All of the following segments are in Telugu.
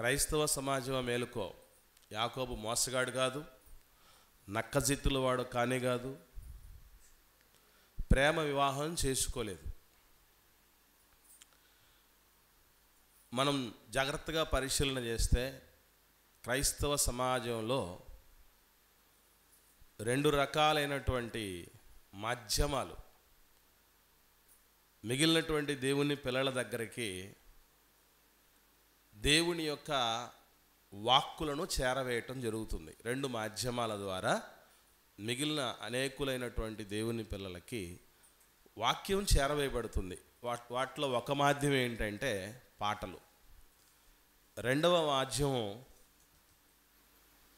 క్రైస్తవ సమాజం మేలుకో, యాకోబు మోసగాడు కాదు, నక్కజిత్తుల వాడు కానే కాదు, ప్రేమ వివాహం చేసుకోలేదు. మనం జాగ్రత్తగా పరిశీలన చేస్తే క్రైస్తవ సమాజంలో రెండు రకాలైనటువంటి మాధ్యమాలు మిగిలినటువంటి దేవుని పిల్లల దగ్గరికి దేవుని యొక్క వాక్కులను చేరవేయటం జరుగుతుంది. రెండు మాధ్యమాల ద్వారా మిగిలిన అనేకులైనటువంటి దేవుని పిల్లలకి వాక్యం చేరవేయబడుతుంది. వాటిలో ఒక మాధ్యమం ఏంటంటే పాటలు. రెండవ మాధ్యమం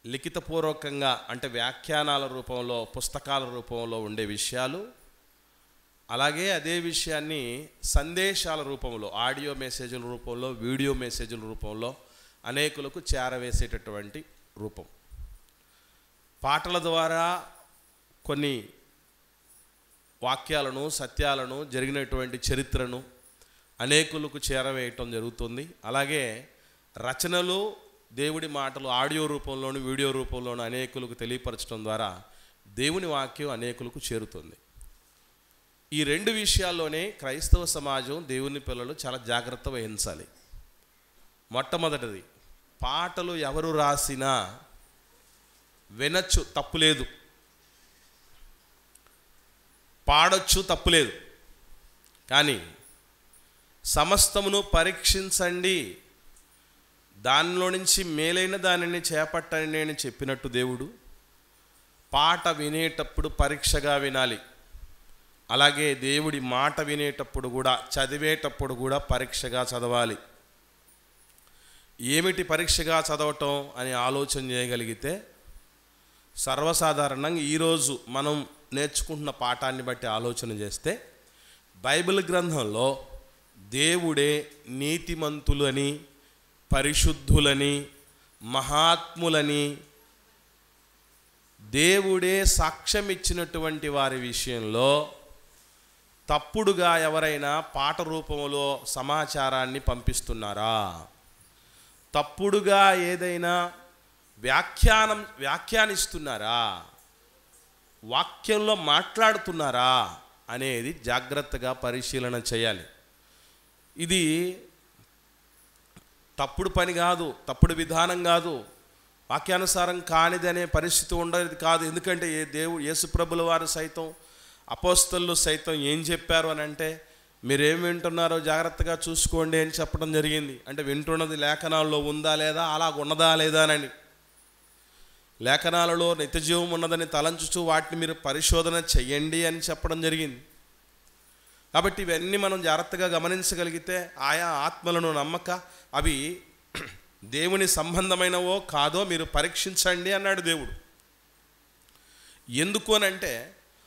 లిఖితపూర్వకంగా, అంటే వ్యాఖ్యానాల రూపంలో, పుస్తకాల రూపంలో ఉండే విషయాలు. అలాగే అదే విషయాన్ని సందేశాల రూపంలో, ఆడియో మెసేజ్ల రూపంలో, వీడియో మెసేజ్ల రూపంలో అనేకులకు చేరవేసేటటువంటి రూపం. పాటల ద్వారా కొన్ని వాక్యాలను, సత్యాలను, జరిగినటువంటి చరిత్రను అనేకులకు చేరవేయటం జరుగుతుంది. అలాగే రచనలు, దేవుడి మాటలు ఆడియో రూపంలోను, వీడియో రూపంలోను అనేకులకు తెలియపరచడం ద్వారా దేవుని వాక్యం అనేకులకు చేరుతుంది. ఈ రెండు విషయాల్లోనే క్రైస్తవ సమాజం, దేవుని పిల్లలు చాలా జాగ్రత్త వహించాలి. మొట్టమొదటిది, పాటలు ఎవరు రాసినా వినొచ్చు, తప్పులేదు. పాడొచ్చు, తప్పులేదు. కానీ సమస్తమును పరీక్షించండి, దానిలో నుంచి మేలైన దానిని చేపట్టని నేను చెప్పినట్టు దేవుడు. పాట వినేటప్పుడు పరీక్షగా వినాలి. అలాగే దేవుడి మాట వినేటప్పుడు కూడా, చదివేటప్పుడు కూడా పరీక్షగా చదవాలి. ఏమిటి పరీక్షగా చదవటం అని ఆలోచన చేయగలిగితే, సర్వసాధారణంగా ఈరోజు మనం నేర్చుకుంటున్న పాఠాన్ని బట్టి ఆలోచన చేస్తే, బైబిల్ గ్రంథంలో దేవుడే నీతిమంతులని, పరిశుద్ధులని, మహాత్ములని, దేవుడే సాక్ష్యం ఇచ్చినటువంటి వారి విషయంలో తప్పుడుగా ఎవరైనా పాట రూపంలో సమాచారాన్ని పంపిస్తున్నారా, తప్పుడుగా ఏదైనా వ్యాఖ్యానిస్తున్నారా, వాక్యంలో మాట్లాడుతున్నారా అనేది జాగ్రత్తగా పరిశీలన చేయాలి. ఇది తప్పుడు పని కాదు, తప్పుడు విధానం కాదు, వాక్యానుసారం కానిది అనే పరిస్థితి ఉండేది కాదు. ఎందుకంటే యేసుప్రభుల వారు సైతం, అపోస్తలులు సైతం ఏం చెప్పారు అని అంటే, మీరేం వింటున్నారో జాగ్రత్తగా చూసుకోండి అని చెప్పడం జరిగింది. అంటే వింటున్నది లేఖనాల్లో ఉందా లేదా, అలా ఉన్నదా లేదా అని. లేఖనాలలో నిత్యజీవం ఉన్నదని తలంచుచూ వాటిని మీరు పరిశోధన చెయ్యండి అని చెప్పడం జరిగింది. కాబట్టి ఇవన్నీ మనం జాగ్రత్తగా గమనించగలిగితే, ఆయా ఆత్మలను నమ్మక అవి దేవుని సంబంధమైనవో కాదో మీరు పరీక్షించండి అన్నాడు దేవుడు. ఎందుకు అనంటే,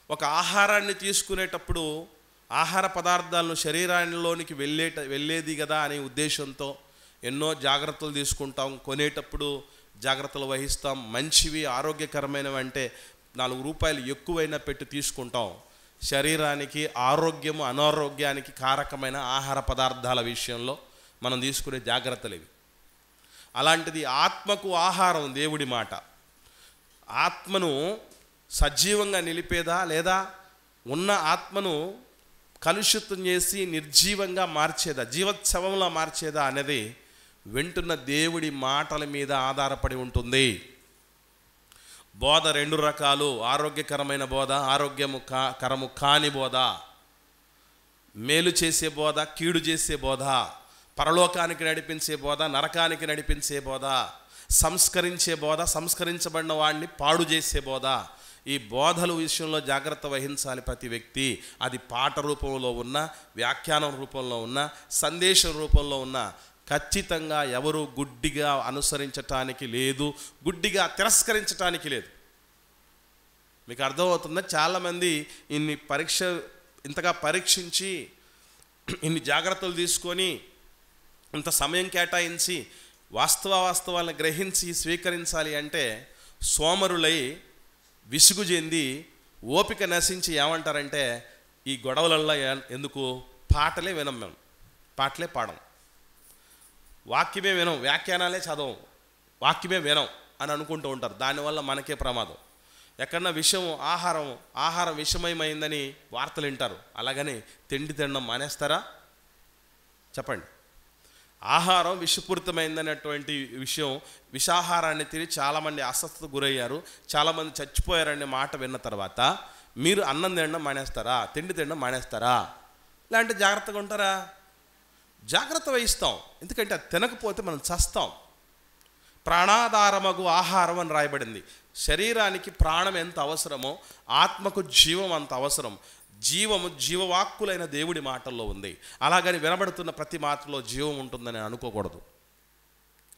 ఒక ఆహారాన్ని తీసుకునేటప్పుడు ఆహార పదార్థాలను శరీరాల్లోనికి వెళ్ళేది కదా అనే ఉద్దేశంతో ఎన్నో జాగ్రత్తలు తీసుకుంటాం. కొనేటప్పుడు జాగ్రత్తలు వహిస్తాం. మంచివి, ఆరోగ్యకరమైనవి అంటే 4 రూపాయలు ఎక్కువైనా పెట్టి తీసుకుంటాం. శరీరానికి ఆరోగ్యము, అనారోగ్యానికి కారకమైన ఆహార పదార్థాల విషయంలో మనం తీసుకునే జాగ్రత్తలు ఇవి. అలాంటిది ఆత్మకు ఆహారం దేవుడి మాట. ఆత్మను సజీవంగా నిలిపేదా, లేదా ఉన్న ఆత్మను కలుషితం చేసి నిర్జీవంగా మార్చేదా, జీవోత్సవంలా మార్చేదా అనేది వింటున్న దేవుడి మాటల మీద ఆధారపడి ఉంటుంది. బోధ రెండు రకాలు: ఆరోగ్యకరమైన బోధ, ఆరోగ్యకరము కాని బోధ, మేలు చేసే బోధ, కీడు చేసే బోధ, పరలోకానికి నడిపించే బోధ, నరకానికి నడిపించే బోధ, సంస్కరించే బోధ, సంస్కరించబడిన వాడిని పాడు చేసే బోధ. ఈ బోధల విషయంలో జాగ్రత్త వహించాలి ప్రతి వ్యక్తి. అది పాట రూపంలో ఉన్న, వ్యాఖ్యానం రూపంలో ఉన్న, సందేశం రూపంలో ఉన్న, ఖచ్చితంగా ఎవరు గుడ్డిగా అనుసరించటానికి లేదు, గుడ్డిగా తిరస్కరించటానికి లేదు. మీకు అర్థమవుతుందా? చాలామంది ఇంతగా పరీక్షించి, ఇన్ని జాగ్రత్తలు తీసుకొని, ఇంత సమయం కేటాయించి వాస్తవాలను గ్రహించి స్వీకరించాలి అంటే సోమరులై, విసుగు చెంది, ఓపిక నశించి ఏమంటారంటే, ఈ గొడవలల్లో ఎందుకు, పాటలే వినం, మేము పాటలే పాడం. వాక్యమే వినం, వ్యాఖ్యానాలే చదవం, వాక్యమే వినం అని అనుకుంటూ ఉంటారు. దానివల్ల మనకే ప్రమాదం. ఎక్కడన్నా ఆహారం విషమయమైందని వార్తలు వింటారు. అలాగని తిండి తినడం మానేస్తారా? చెప్పండి. ఆహారం విషపూరితమైందనేటువంటి విషయం, విషాహారాన్ని తిని చాలామంది అస్వస్థతకు గురయ్యారు, చాలామంది చచ్చిపోయారనే మాట విన్న తర్వాత మీరు అన్నం తినడం మానేస్తారా? తిండి తినడం మానేస్తారా? లేదంటే జాగ్రత్తగా ఉంటారా? జాగ్రత్త వహిస్తాం, ఎందుకంటే అది తినకపోతే మనం చస్తాం. ప్రాణాధారమగు ఆహారం అని రాయబడింది. శరీరానికి ప్రాణం ఎంత అవసరమో ఆత్మకు జీవం అంత అవసరం. జీవవాక్కులైన దేవుడి మాటల్లో ఉంది. అలాగని వినబడుతున్న ప్రతి మాటలో జీవం ఉంటుందని అనుకోకూడదు.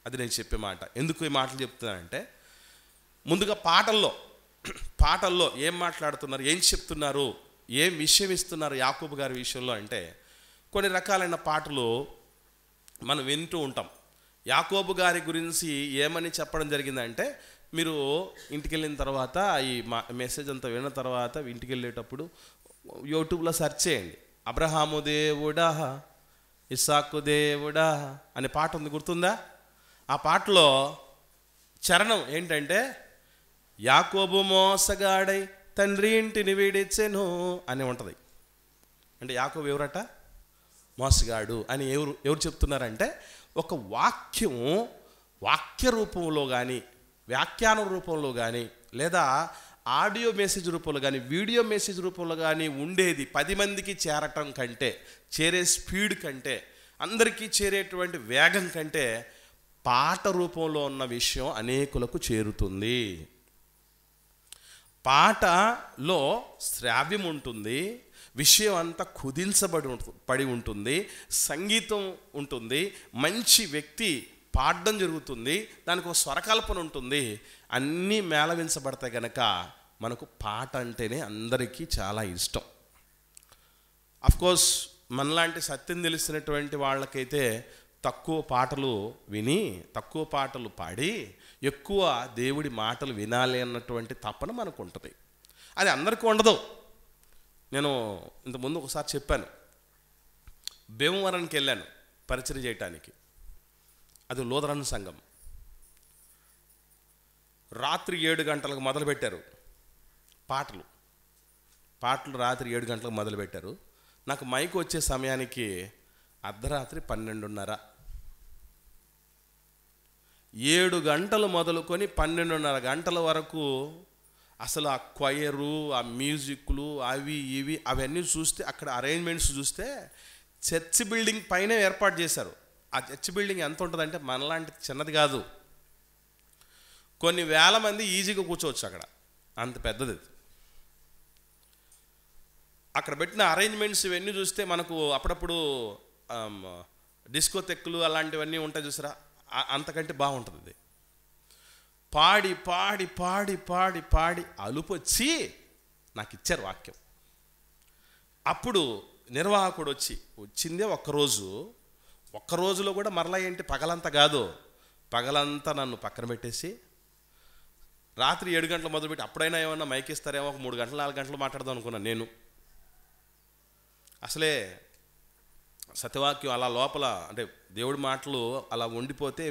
అది నేను చెప్పే మాట. ఎందుకు ఈ మాటలు చెప్తున్నానంటే, ముందుగా పాటల్లో ఏం మాట్లాడుతున్నారు, ఏం చెప్తున్నారు, ఏం విషయం ఇస్తున్నారు యాకోబు గారి విషయంలో అంటే, కొన్ని రకాలైన పాటలు మనం వింటూ ఉంటాం. యాకోబు గారి గురించి ఏమని చెప్పడం జరిగిందంటే, మీరు ఇంటికి వెళ్ళిన తర్వాత ఈ మెసేజ్ అంతా విన్న తర్వాత ఇంటికి వెళ్ళేటప్పుడు యూట్యూబ్లో సెర్చ్ చేయండి. అబ్రహాము దేవుడా, ఇస్సాకు దేవుడా అనే పాట ఉంది, గుర్తుందా? ఆ పాటలో చరణం ఏంటంటే, యాకోబు మోసగాడై తండ్రి ఇంటిని వీడిచ్చెను అని ఉంటుంది. అంటే యాకోబు ఎవరట? మోసగాడు అని ఎవరు చెప్తున్నారంటే, ఒక వాక్య రూపంలో కానీ, వ్యాఖ్యానం రూపంలో కానీ, లేదా ఆడియో మెసేజ్ రూపంలో కానీ, వీడియో మెసేజ్ రూపంలో కానీ ఉండేది 10 మందికి చేరటం కంటే, చేరే స్పీడ్ కంటే, అందరికీ చేరేటువంటి వేగం కంటే పాట రూపంలో ఉన్న విషయం అనేకులకు చేరుతుంది. పాటలో శ్రావ్యం ఉంటుంది, విషయం అంతా కుదించబడి ఉంటుంది, సంగీతం ఉంటుంది, మంచి వ్యక్తి పాడడం జరుగుతుంది, దానికి ఒక స్వరకల్పన ఉంటుంది, అన్నీ మేళవించబడతాయి. కనుక మనకు పాట అంటేనే అందరికీ చాలా ఇష్టం. అఫ్కోర్స్ మనలాంటి సత్యం తెలిసినటువంటి వాళ్ళకైతే తక్కువ పాటలు విని, తక్కువ పాటలు పాడి, ఎక్కువ దేవుడి మాటలు వినాలి అన్నటువంటి తపన మనకు ఉంటుంది. అది అందరికీ ఉండదు. నేను ఇంతకుముందు ఒకసారి చెప్పాను, భీమవరానికి వెళ్ళాను పరిచయం చేయటానికి. అది లూథరన్ సంఘం. రాత్రి 7 గంటలకు మొదలుపెట్టారు పాటలు రాత్రి 7 గంటలకు మొదలుపెట్టారు. నాకు మైక్ వచ్చే సమయానికి అర్ధరాత్రి 12:30. 7 గంటలు మొదలుకొని 12:30 గంటల వరకు అసలు ఆ క్వయరు, ఆ మ్యూజిక్లు, అవన్నీ చూస్తే, అక్కడ అరేంజ్మెంట్స్ చూస్తే చర్చ్ బిల్డింగ్ పైన ఏర్పాటు చేశారు. ఆ చర్చ్ బిల్డింగ్ ఎంత ఉంటుందంటే మనలాంటి చిన్నది కాదు, కొన్ని వేల మంది ఈజీగా కూర్చోవచ్చు అక్కడ, అంత పెద్దది. అక్కడ పెట్టిన అరేంజ్మెంట్స్ ఇవన్నీ చూస్తే మనకు అప్పుడప్పుడు డిస్కోథెక్కులు అలాంటివన్నీ ఉంటాయి చూసారా, అంతకంటే బాగుంటుంది. ఇది పాడి పాడి పాడి పాడి పాడి అలుపొచ్చి నాకు ఇచ్చారు వాక్యం. అప్పుడు నిర్వాహకుడు వచ్చిందే ఒక్క రోజులో కూడా మరలా ఏంటి, పగలంతా కాదు, పగలంతా నన్ను పక్కన పెట్టేసి రాత్రి 7 గంటలు మొదలుపెట్టి, అప్పుడైనా ఏమన్నా మైక్ ఇస్తారేమో, ఒక 3 గంటలు 4 గంటలు మాట్లాడదాం అనుకున్నాను నేను. అసలే సత్యవాక్యం అలా లోపల, అంటే దేవుడి మాటలు అలా ఉండిపోతే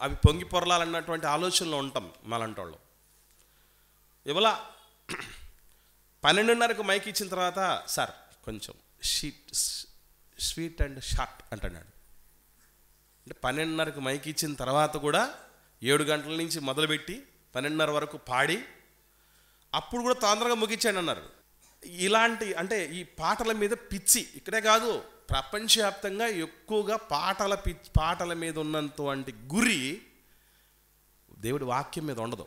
అవి పొంగి పొరలాలన్నటువంటి ఆలోచనలో ఉంటాం మాలంటోళ్ళు. ఇవాళ 12:30కు మైక్ ఇచ్చిన తర్వాత, సార్ కొంచెం స్వీట్ అండ్ షార్ట్ అంటున్నాడు. అంటే 12:30కు మైక్ ఇచ్చిన తర్వాత కూడా 7 గంటల నుంచి మొదలుపెట్టి 12:30 వరకు పాడి, అప్పుడు కూడా తొందరగా ముగించాడు అన్నారు. ఇలాంటి, అంటే ఈ పాటల మీద పిచ్చి ఇక్కడే కాదు, ప్రపంచవ్యాప్తంగా ఎక్కువగా పాటల మీద ఉన్నటువంటి గురి దేవుడి వాక్యం మీద ఉండదు.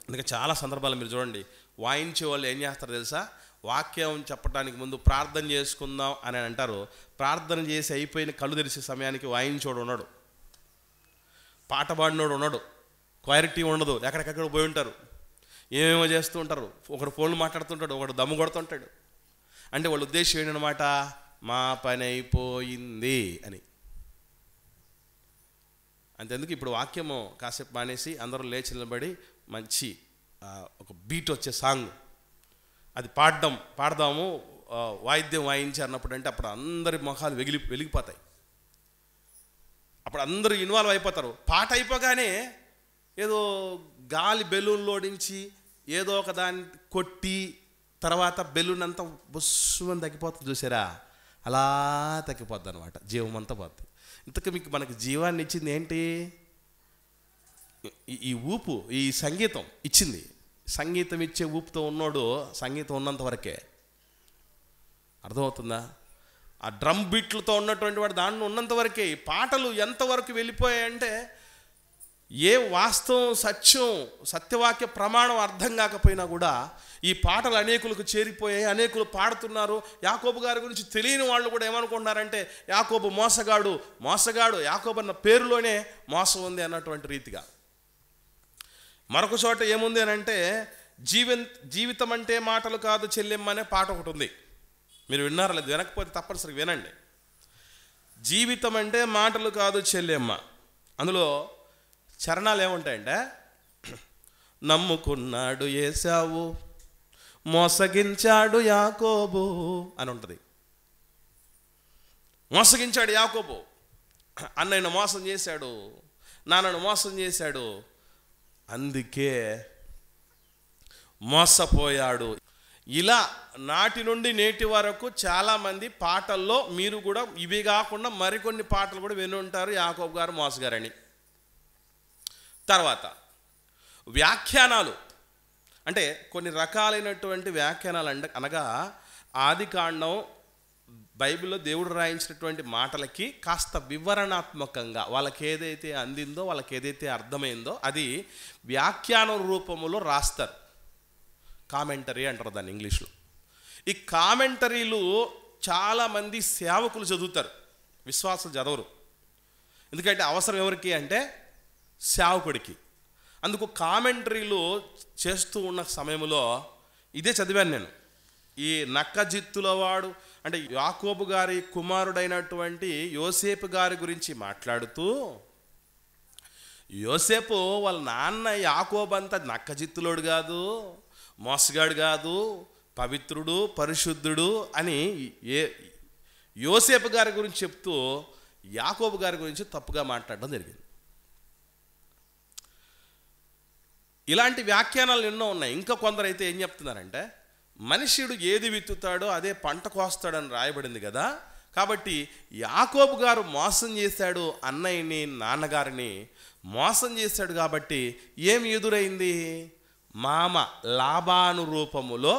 అందుకే చాలా సందర్భాలు మీరు చూడండి, వాయించే వాళ్ళు ఏం చేస్తారు తెలుసా, వాక్యం చెప్పడానికి ముందు ప్రార్థన చేసుకుందాం అని అంటారు. ప్రార్థన చేసి అయిపోయిన కళ్ళు తెరిచే సమయానికి వాయించోడు ఉన్నాడు, పాట పాడినోడు ఉన్నాడు, క్వాలిటీ ఉండదు, ఎక్కడికెక్కడ పోయి ఉంటారు, ఏమేమో చేస్తూ ఉంటారు, ఒకడు ఫోన్లు మాట్లాడుతుంటాడు, ఒకడు దమ్ము కొడుతుంటాడు. అంటే వాళ్ళ ఉద్దేశం ఏంటన్నమాట, మా పని అయిపోయింది అని. అంతెందుకు, ఇప్పుడు వాక్యము కాసేపు మానేసి అందరూ లేచి నిలబడి మంచి ఒక బీట్ వచ్చే సాంగ్ అది పాడదాము, వాయిద్యం వాయించి అన్నప్పుడు, అంటే అప్పుడు అందరి మొహాలు వెలిగిపోతాయి. అప్పుడు అందరూ ఇన్వాల్వ్ అయిపోతారు. పాట అయిపోగానే ఏదో గాలి బెలూన్లోడించి ఏదో ఒక దాన్ని కొట్టి తర్వాత బెలూన్ అంతా బుస్సుమని తగ్గిపోతుంది చూసారా, అలా తగ్గిపోద్ది అనమాట, జీవం అంతా పోద్ది. ఇంతకు మీకు మనకి జీవాన్ని ఇచ్చింది ఏంటి? ఈ ఊపు, ఈ సంగీతం ఇచ్చింది. సంగీతం ఇచ్చే ఊపుతో ఉన్నోడు సంగీతం ఉన్నంత వరకే, అర్థమవుతుందా? ఆ డ్రమ్ బీట్లతో ఉన్నటువంటి వాడు దాంట్లో ఉన్నంత వరకే. ఈ పాటలు ఎంతవరకు వెళ్ళిపోయాయంటే ఏ వాస్తవం, సత్యం, సత్యవాక్య ప్రమాణం అర్థం కాకపోయినా కూడా ఈ పాటలు అనేకులకు చేరిపోయాయి, అనేకులు పాడుతున్నారు. యాకోబు గారి గురించి తెలియని వాళ్ళు కూడా ఏమనుకుంటున్నారంటే యాకోబు మోసగాడు, మోసగాడు, యాకోబు అన్న పేరులోనే మోసం ఉంది అన్నటువంటి రీతిగా. మరొక చోట ఏముంది అని అంటే జీవితం అంటే మాటలు కాదు చెల్లెమ్మ అనే పాట ఒకటి ఉంది. మీరు విన్నారా? లేదు, వినకపోతే తప్పనిసరిగా వినండి. జీవితం అంటే మాటలు కాదు చెల్లెమ్మ, అందులో చరణాలు ఏముంటాయంటే నమ్ముకున్నాడు ఏశావు, మోసగించాడు యాకోబు అని ఉంటుంది. మోసగించాడు యాకోబు, అన్నయ్యను మోసం చేశాడు, నాన్నను మోసం చేశాడు, అందుకే మోసపోయాడు. ఇలా నాటి నుండి నేటి వరకు చాలామంది పాటల్లో మీరు కూడా ఇవి కాకుండా మరికొన్ని పాటలు కూడా విని ఉంటారు యాకోబు గారు మోసగారని. తర్వాత వ్యాఖ్యానాలు అంటే కొన్ని రకాలైనటువంటి వ్యాఖ్యానాలు అనగా ఆదికాండం బైబిల్లో దేవుడు రాయించినటువంటి మాటలకి కాస్త వివరణాత్మకంగా వాళ్ళకి ఏదైతే అందిందో, వాళ్ళకి ఏదైతే అర్థమైందో అది వ్యాఖ్యానం రూపంలో రాస్తారు. కామెంటరీ అంటారు దాన్ని ఇంగ్లీష్లో. ఈ కామెంటరీలు చాలామంది సేవకులు చదువుతారు, విశ్వాసులు చదవరు. ఎందుకంటే అవసరం ఎవరికి అంటే సేవకుడికి. అందుకు కామెంటరీలు చేస్తూ ఉన్న సమయంలో ఇదే చదివాను నేను. ఈ నక్కజిత్తుల వాడు అంటే యాకోబు గారి కుమారుడైనటువంటి యోసేపు గారి గురించి మాట్లాడుతూ, యోసేపు వాళ్ళ నాన్న యాకోబు అంతా నక్కజిత్తులోడు కాదు, మోసగాడు కాదు, పవిత్రుడు, పరిశుద్ధుడు అని యోసేపు గారి గురించి చెప్తూ యాకోబు గారి గురించి తప్పుగా మాట్లాడడం జరిగింది. ఇలాంటి వ్యాఖ్యానాలు ఎన్నో ఉన్నాయి. ఇంకా కొందరైతే ఏం చెప్తున్నారంటే మనుష్యుడు ఏది విత్తుతాడో అదే పంట కోస్తాడని రాయబడింది కదా, కాబట్టి యాకోబు గారు మోసం చేశాడు, అన్నయ్యని నాన్నగారిని మోసం చేశాడు కాబట్టి ఏమి ఎదురైంది? మామ లాబాను రూపములో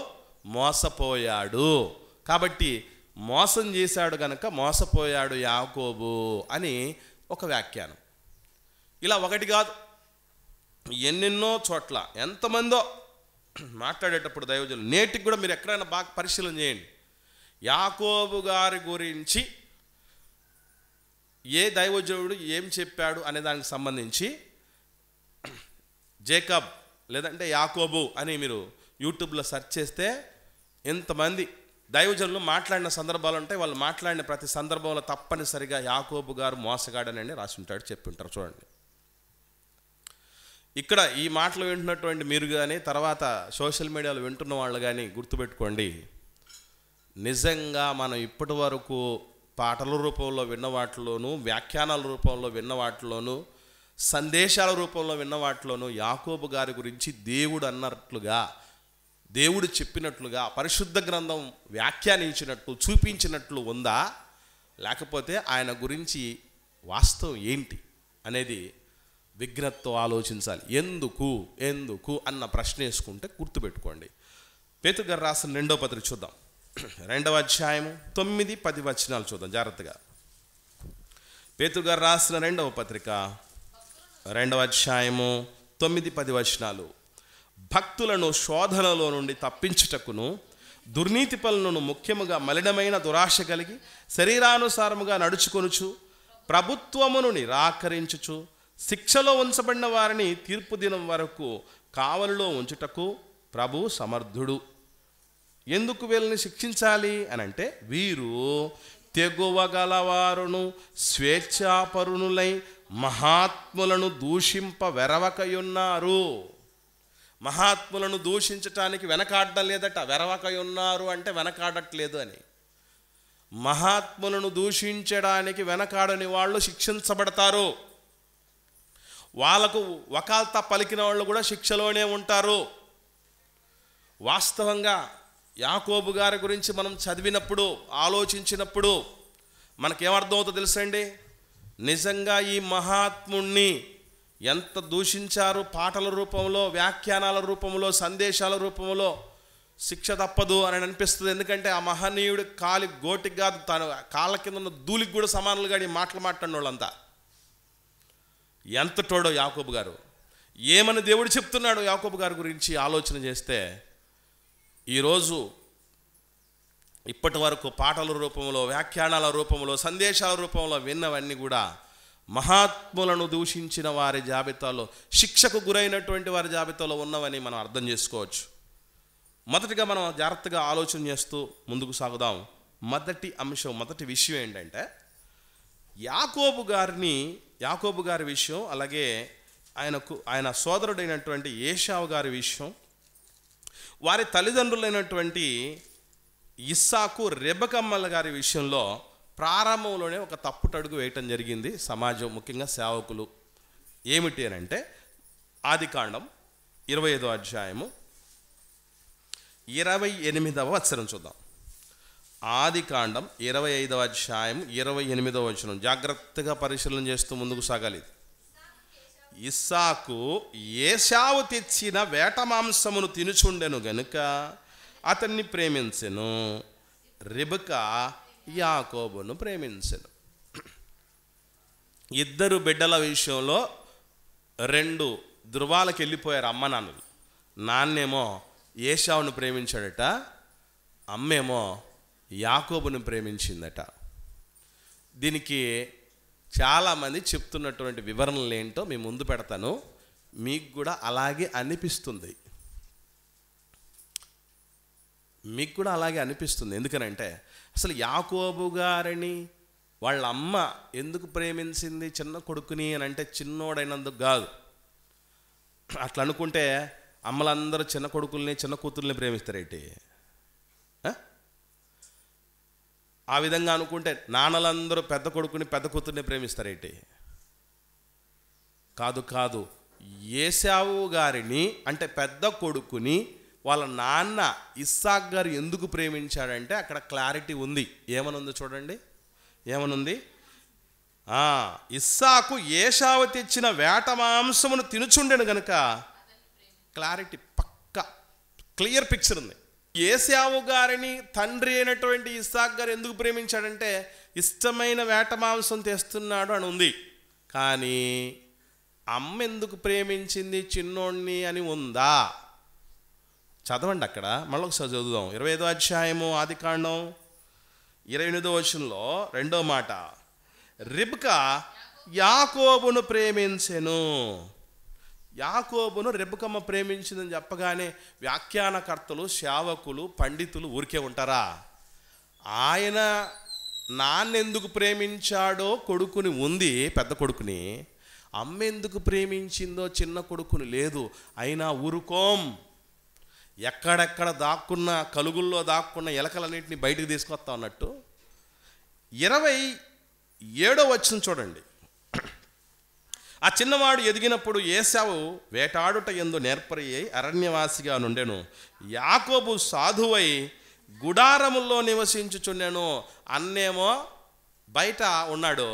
మోసపోయాడు, కాబట్టి మోసం చేశాడు గనక మోసపోయాడు యాకోబు అని ఒక వ్యాఖ్యానం. ఇలా ఒకటి కాదు, ఎన్నెన్నో చోట్ల ఎంతమందో మాట్లాడేటప్పుడు దైవజనులు నేటికి కూడా మీరు ఎక్కడైనా బాగా పరిశీలన చేయండి. యాకోబు గారి గురించి ఏ దైవజనుడు ఏం చెప్పాడు అనే దానికి సంబంధించి జేకబ్ లేదంటే యాకోబు అని మీరు యూట్యూబ్లో సెర్చ్ చేస్తే ఎంతమంది దైవజనులు మాట్లాడిన సందర్భాలు ఉంటాయి. వాళ్ళు మాట్లాడిన ప్రతి సందర్భంలో తప్పనిసరిగా యాకోబు గారు మోసగాడనని రాసి ఉంటాడు, చెప్పి ఉంటారు. చూడండి, ఇక్కడ ఈ మాటలు వింటున్నటువంటి మీరు కానీ తర్వాత సోషల్ మీడియాలో వింటున్న వాళ్ళు కానీ గుర్తుపెట్టుకోండి, నిజంగా మనం ఇప్పటి వరకు పాటల రూపంలో విన్న వాటిలోనూ, వ్యాఖ్యానాల రూపంలో విన్న వాటిలోనూ, సందేశాల రూపంలో విన్న వాటిలోనూ యాకోబు గారి గురించి దేవుడు అన్నట్లుగా, దేవుడు చెప్పినట్లుగా, పరిశుద్ధ గ్రంథం వ్యాఖ్యానించినట్టు చూపించినట్లు ఉందా, లేకపోతే ఆయన గురించి వాస్తవం ఏంటి అనేది విజ్ఞతతో ఆలోచించాలి. ఎందుకు అన్న ప్రశ్న వేసుకుంటే గుర్తుపెట్టుకోండి. పేతురు గారు రాసిన 2వ పత్రిక చూద్దాం, 2వ అధ్యాయము 9-10 వచనాలు చూద్దాం జాగ్రత్తగా. పేతురు గారు రాసిన 2వ పత్రిక 2వ అధ్యాయము 9-10 వచనాలు. భక్తులను శోధనలో నుండి తప్పించుటకును, దుర్నీతి పనులను ముఖ్యముగా మలినమైన దురాశ కలిగి శరీరానుసారముగా నడుచుకొనుచు, ప్రభుత్వమును నిరాకరించుచు, శిక్షలో ఉంచబడిన వారిని తీర్పు దినం వరకు కావలిలో ఉంచుటకు ప్రభు సమర్థుడు. ఎందుకు వీళ్ళని శిక్షించాలి అని అంటే వీరు తెగువగలవారును స్వేచ్ఛాపరునులై మహాత్ములను దూషింప వెరవకయున్నారు. మహాత్ములను దూషించటానికి వెనకాడడం లేదట, వెరవకయున్నారు అంటే వెనకాడట్లేదు అని. మహాత్ములను దూషించడానికి వెనకాడని వాళ్ళు శిక్షించబడతారు. వాళ్ళకు వకాల్తా పలికిన వాళ్ళు కూడా శిక్షలోనే ఉంటారు. వాస్తవంగా యాకోబు గారి గురించి మనం చదివినప్పుడు, ఆలోచించినప్పుడు మనకేమర్థమవుతుందో తెలుసండి? నిజంగా ఈ మహాత్ముణ్ణి ఎంత దూషించారు, పాటల రూపంలో, వ్యాఖ్యానాల రూపంలో, సందేశాల రూపంలో. శిక్ష తప్పదు అని అనిపిస్తుంది. ఎందుకంటే ఆ మహనీయుడు కాలి గోటికి కాదు, తన కాళ్ళ కింద ఉన్న ధూళికి కూడా సమానులుగా ఈ మాటలు మాట్లాడిన వాళ్ళంతా. ఎంత తోడో యాకోబు గారు. ఏమని దేవుడు చెప్తున్నాడు యాకోబు గారి గురించి ఆలోచన చేస్తే, ఈరోజు ఇప్పటి వరకు పాటల రూపంలో, వ్యాఖ్యానాల రూపంలో, సందేశాల రూపంలో విన్నవన్నీ కూడా మహాత్ములను దూషించిన వారి జాబితాలో, శిక్షకు గురైనటువంటి వారి జాబితాలో ఉన్నవని మనం అర్థం చేసుకోవచ్చు. మొదటిగా మనం జాగ్రత్తగా ఆలోచన చేస్తూ ముందుకు సాగుదాం. మొదటి విషయం ఏంటంటే, యాకోబు గారి విషయం, అలాగే ఆయన సోదరుడైనటువంటి ఏశావు గారి విషయం, వారి తల్లిదండ్రులైనటువంటి ఇస్సాకు, రెబెకమ్మల గారి విషయంలో ప్రారంభంలోనే ఒక తప్పుటడుగు వేయటం జరిగింది సమాజం, ముఖ్యంగా సేవకులు. ఏమిటి అని అంటే, ఆదికాండం 25వ అధ్యాయము 28వ వచనం చూద్దాం. ఆదికాండం 25వ అధ్యాయం 28వ వచనం జాగ్రత్తగా పరిశీలన చేస్తూ ముందుకు సాగాలి. ఇస్సాకు ఏశావు తెచ్చిన వేట మాంసమును తినుచుండెను గనుక అతన్ని ప్రేమించెను, రెబెకా యాకోబును ప్రేమించెను. ఇద్దరు బిడ్డల విషయంలో 2 ధృవాలకు వెళ్ళిపోయారు అమ్మ నాన్నలు. నాన్నేమో ఏశావును ప్రేమించాడట, అమ్మేమో యాకోబును ప్రేమించిందట. దీనికి చాలామంది చెప్తున్నటువంటి వివరణలు ఏంటో మీ ముందు పెడతాను. మీకు కూడా అలాగే అనిపిస్తుంది. ఎందుకనంటే, అసలు యాకోబు గారిని వాళ్ళ అమ్మ ఎందుకు ప్రేమించింది చిన్న కొడుకుని అని అంటే, చిన్నోడైనందుకు కాదు. అట్లా అనుకుంటే అమ్మలందరూ చిన్న కొడుకుల్ని, చిన్న కూతుర్ని ప్రేమిస్తారేంటి? ఆ విధంగా అనుకుంటే నాన్నలందరూ పెద్ద కొడుకుని, పెద్ద కూతుర్ని ప్రేమిస్తారేంటి? కాదు. ఏశావు గారిని అంటే పెద్ద కొడుకుని వాళ్ళ నాన్న ఇస్సాక్ గారు ఎందుకు ప్రేమించాడంటే అక్కడ క్లారిటీ ఉంది. ఏమనుంది చూడండి, ఏమనుంది? ఇస్సాకు ఏశావు తెచ్చిన వేట మాంసమును తినుచుండెను గనుక, క్లారిటీ, పక్కా క్లియర్ పిక్చర్ ఉంది. ఏశావు గారిని తండ్రి అయినటువంటి ఇస్సాక్ గారు ఎందుకు ప్రేమించాడంటే ఇష్టమైన వేట మాంసం తెస్తున్నాడు అని ఉంది. కానీ అమ్మ ఎందుకు ప్రేమించింది చిన్నోడిని అని ఉందా? చదవండి అక్కడ, మళ్ళీ ఒకసారి చదువుదాం. 25వ అధ్యాయము ఆదికాండం 28వ వచనంలో 2వ మాట, రెబెకా యాకోబును ప్రేమించెను. యాకోబును రెబెకమ్మ ప్రేమించిందని చెప్పగానే వ్యాఖ్యానకర్తలు, సేవకులు, పండితులు ఊరికే ఉంటారా? ఆయన నాన్నెందుకు ప్రేమించాడో కొడుకుని ఉంది, పెద్ద కొడుకుని. అమ్మ ఎందుకు ప్రేమించిందో చిన్న కొడుకుని లేదు. అయినా ఊరుకోం. ఎక్కడెక్కడ దాక్కున్న, కలుగుల్లో దాక్కున్న ఎలకలన్నింటినీ బయటకు తీసుకొస్తా అన్నట్టు 27వ వచనం చూడండి. ఆ చిన్నవాడు ఎదిగినప్పుడు ఏశావు వేటాడుట యందు నేర్పరి అయి అరణ్యవాసిగా నుండెను. యాకోబు సాధువై గుడారముల్లో నివసించుచుండెను. అన్నేమో బయట ఉన్నాడు,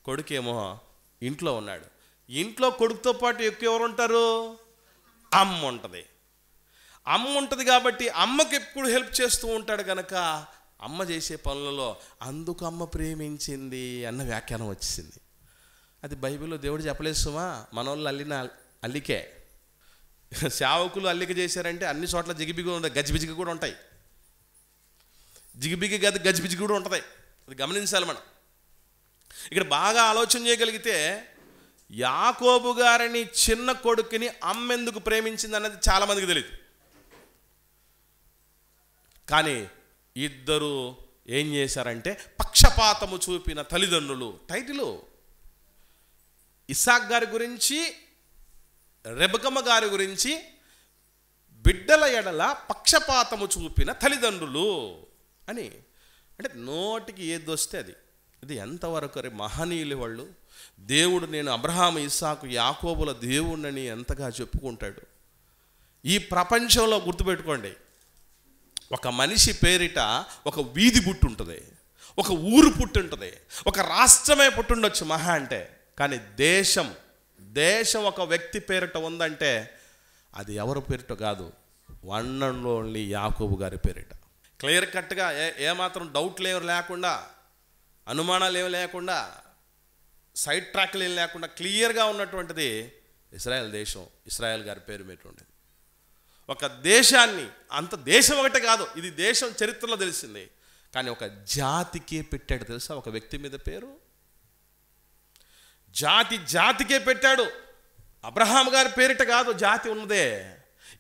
కొడుకేమో ఇంట్లో ఉన్నాడు. ఇంట్లో కొడుకుతో పాటు ఎక్కువ ఎవరు ఉంటారు? అమ్మ ఉంటుంది. కాబట్టి అమ్మకి ఎప్పుడు హెల్ప్ చేస్తూ ఉంటాడు కనుక అమ్మ చేసే పనులలో అందుకు అమ్మ ప్రేమించింది అన్న వ్యాఖ్యానం వచ్చింది. అది బైబిల్లో దేవుడు చెప్పలేదు సుమా, మనోళ్ళు అల్లిన అల్లికే. సేవకులు అల్లిక చేశారంటే అన్ని చోట్ల జిగిబిగి ఉంటాయి, గజిబిజిగి కూడా ఉంటాయి. జిగిబిగి గజిబిజిగి కూడా ఉంటుంది. అది గమనించాలి మనం. ఇక్కడ బాగా ఆలోచన చేయగలిగితే యాకోబు గారిని చిన్న కొడుకుని అమ్మ ఎందుకు ప్రేమించింది అన్నది చాలామందికి తెలియదు. కానీ ఇద్దరు ఏం చేశారంటే పక్షపాతము చూపిన తల్లిదండ్రులు. టైటిలు ఇస్సాక్ గారి గురించి, రెబెకమ్మ గారి గురించి, బిడ్డల ఎడల పక్షపాతము చూపిన తల్లిదండ్రులు అని అంటే నోటికి ఏది వస్తే అది. ఇది ఎంతవరకు మహనీయులు వాళ్ళు. దేవుడు నేను అబ్రహాము, ఇస్సాకు, యాకోబుల దేవుణ్ణని ఎంతగా చెప్పుకుంటాడు. ఈ ప్రపంచంలో గుర్తుపెట్టుకోండి, ఒక మనిషి పేరిట ఒక వీధి పుట్టు ఉంటుంది, ఒక ఊరు పుట్టు ఉంటుంది, ఒక రాష్ట్రమే పుట్టుండొచ్చు మహా అంటే. కానీ దేశం ఒక వ్యక్తి పేరిట ఉందంటే అది ఎవరి పేరిట కాదు, వన్ అండ్ ఓన్లీ యాకోబు గారి పేరిట. క్లియర్ కట్గా ఏమాత్రం డౌట్లు ఏమి లేకుండా, అనుమానాలు ఏమి లేకుండా, సైడ్ ట్రాక్లు ఏమి లేకుండా క్లియర్గా ఉన్నటువంటిది ఇశ్రాయేల్ దేశం. ఇశ్రాయేల్ గారి పేరు మీద ఉండేది. ఒక దేశాన్ని, అంత దేశం ఒకటే కాదు, ఇది దేశం చరిత్రలో తెలిసింది. కానీ ఒక జాతికే పెట్టాడు తెలుసా, ఒక వ్యక్తి మీద పేరు. జాతికే పెట్టాడు. అబ్రహాం గారి పేరిట కాదు జాతి ఉన్నదే,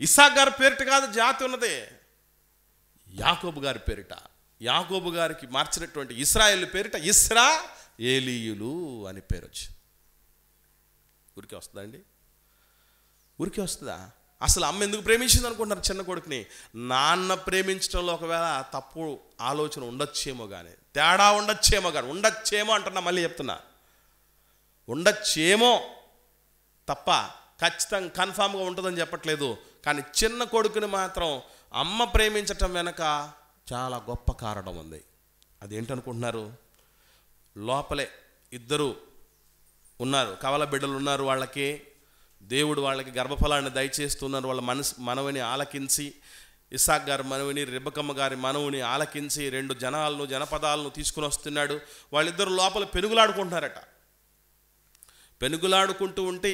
ఇస్సాకు గారి పేరిట కాదు జాతి ఉన్నదే, యాకోబు గారి పేరిట. యాకోబు గారికి మార్చినటువంటి ఇశ్రాయేలు పేరిట ఇశ్రాయేలీయులు అని పేరు వచ్చి. ఊరికే వస్తుందా అండి? ఊరికే వస్తుందా? అసలు అమ్మ ఎందుకు ప్రేమించింది అనుకుంటున్నారు చిన్న కొడుకుని? నాన్న ప్రేమించడంలో ఒకవేళ తప్పు ఆలోచన ఉండొచ్చేమో, కానీ తేడా ఉండొచ్చేమో అంటున్నా, మళ్ళీ చెప్తున్నా, ఉండొచ్చేమో తప్ప ఖచ్చితంగా కన్ఫామ్గా ఉంటుందని చెప్పట్లేదు. కానీ చిన్న కొడుకుని మాత్రం అమ్మ ప్రేమించటం వెనక చాలా గొప్ప కారణం ఉంది. అదేంటనుకుంటున్నారు? లోపలే ఇద్దరు ఉన్నారు, కవల బిడ్డలు ఉన్నారు. దేవుడు వాళ్ళకి గర్భఫలాన్ని దయచేస్తున్నారు. వాళ్ళ మనవిని ఆలకించి, ఇస్సాకు గారి మనవిని, రెబెక్కమ్మ గారి మనవిని ఆలకించి 2 జనపదాలను తీసుకుని వస్తున్నాడు. వాళ్ళిద్దరు లోపల పెనుగులాడుకుంటున్నారట. పెనుగులాడుకుంటూ ఉంటే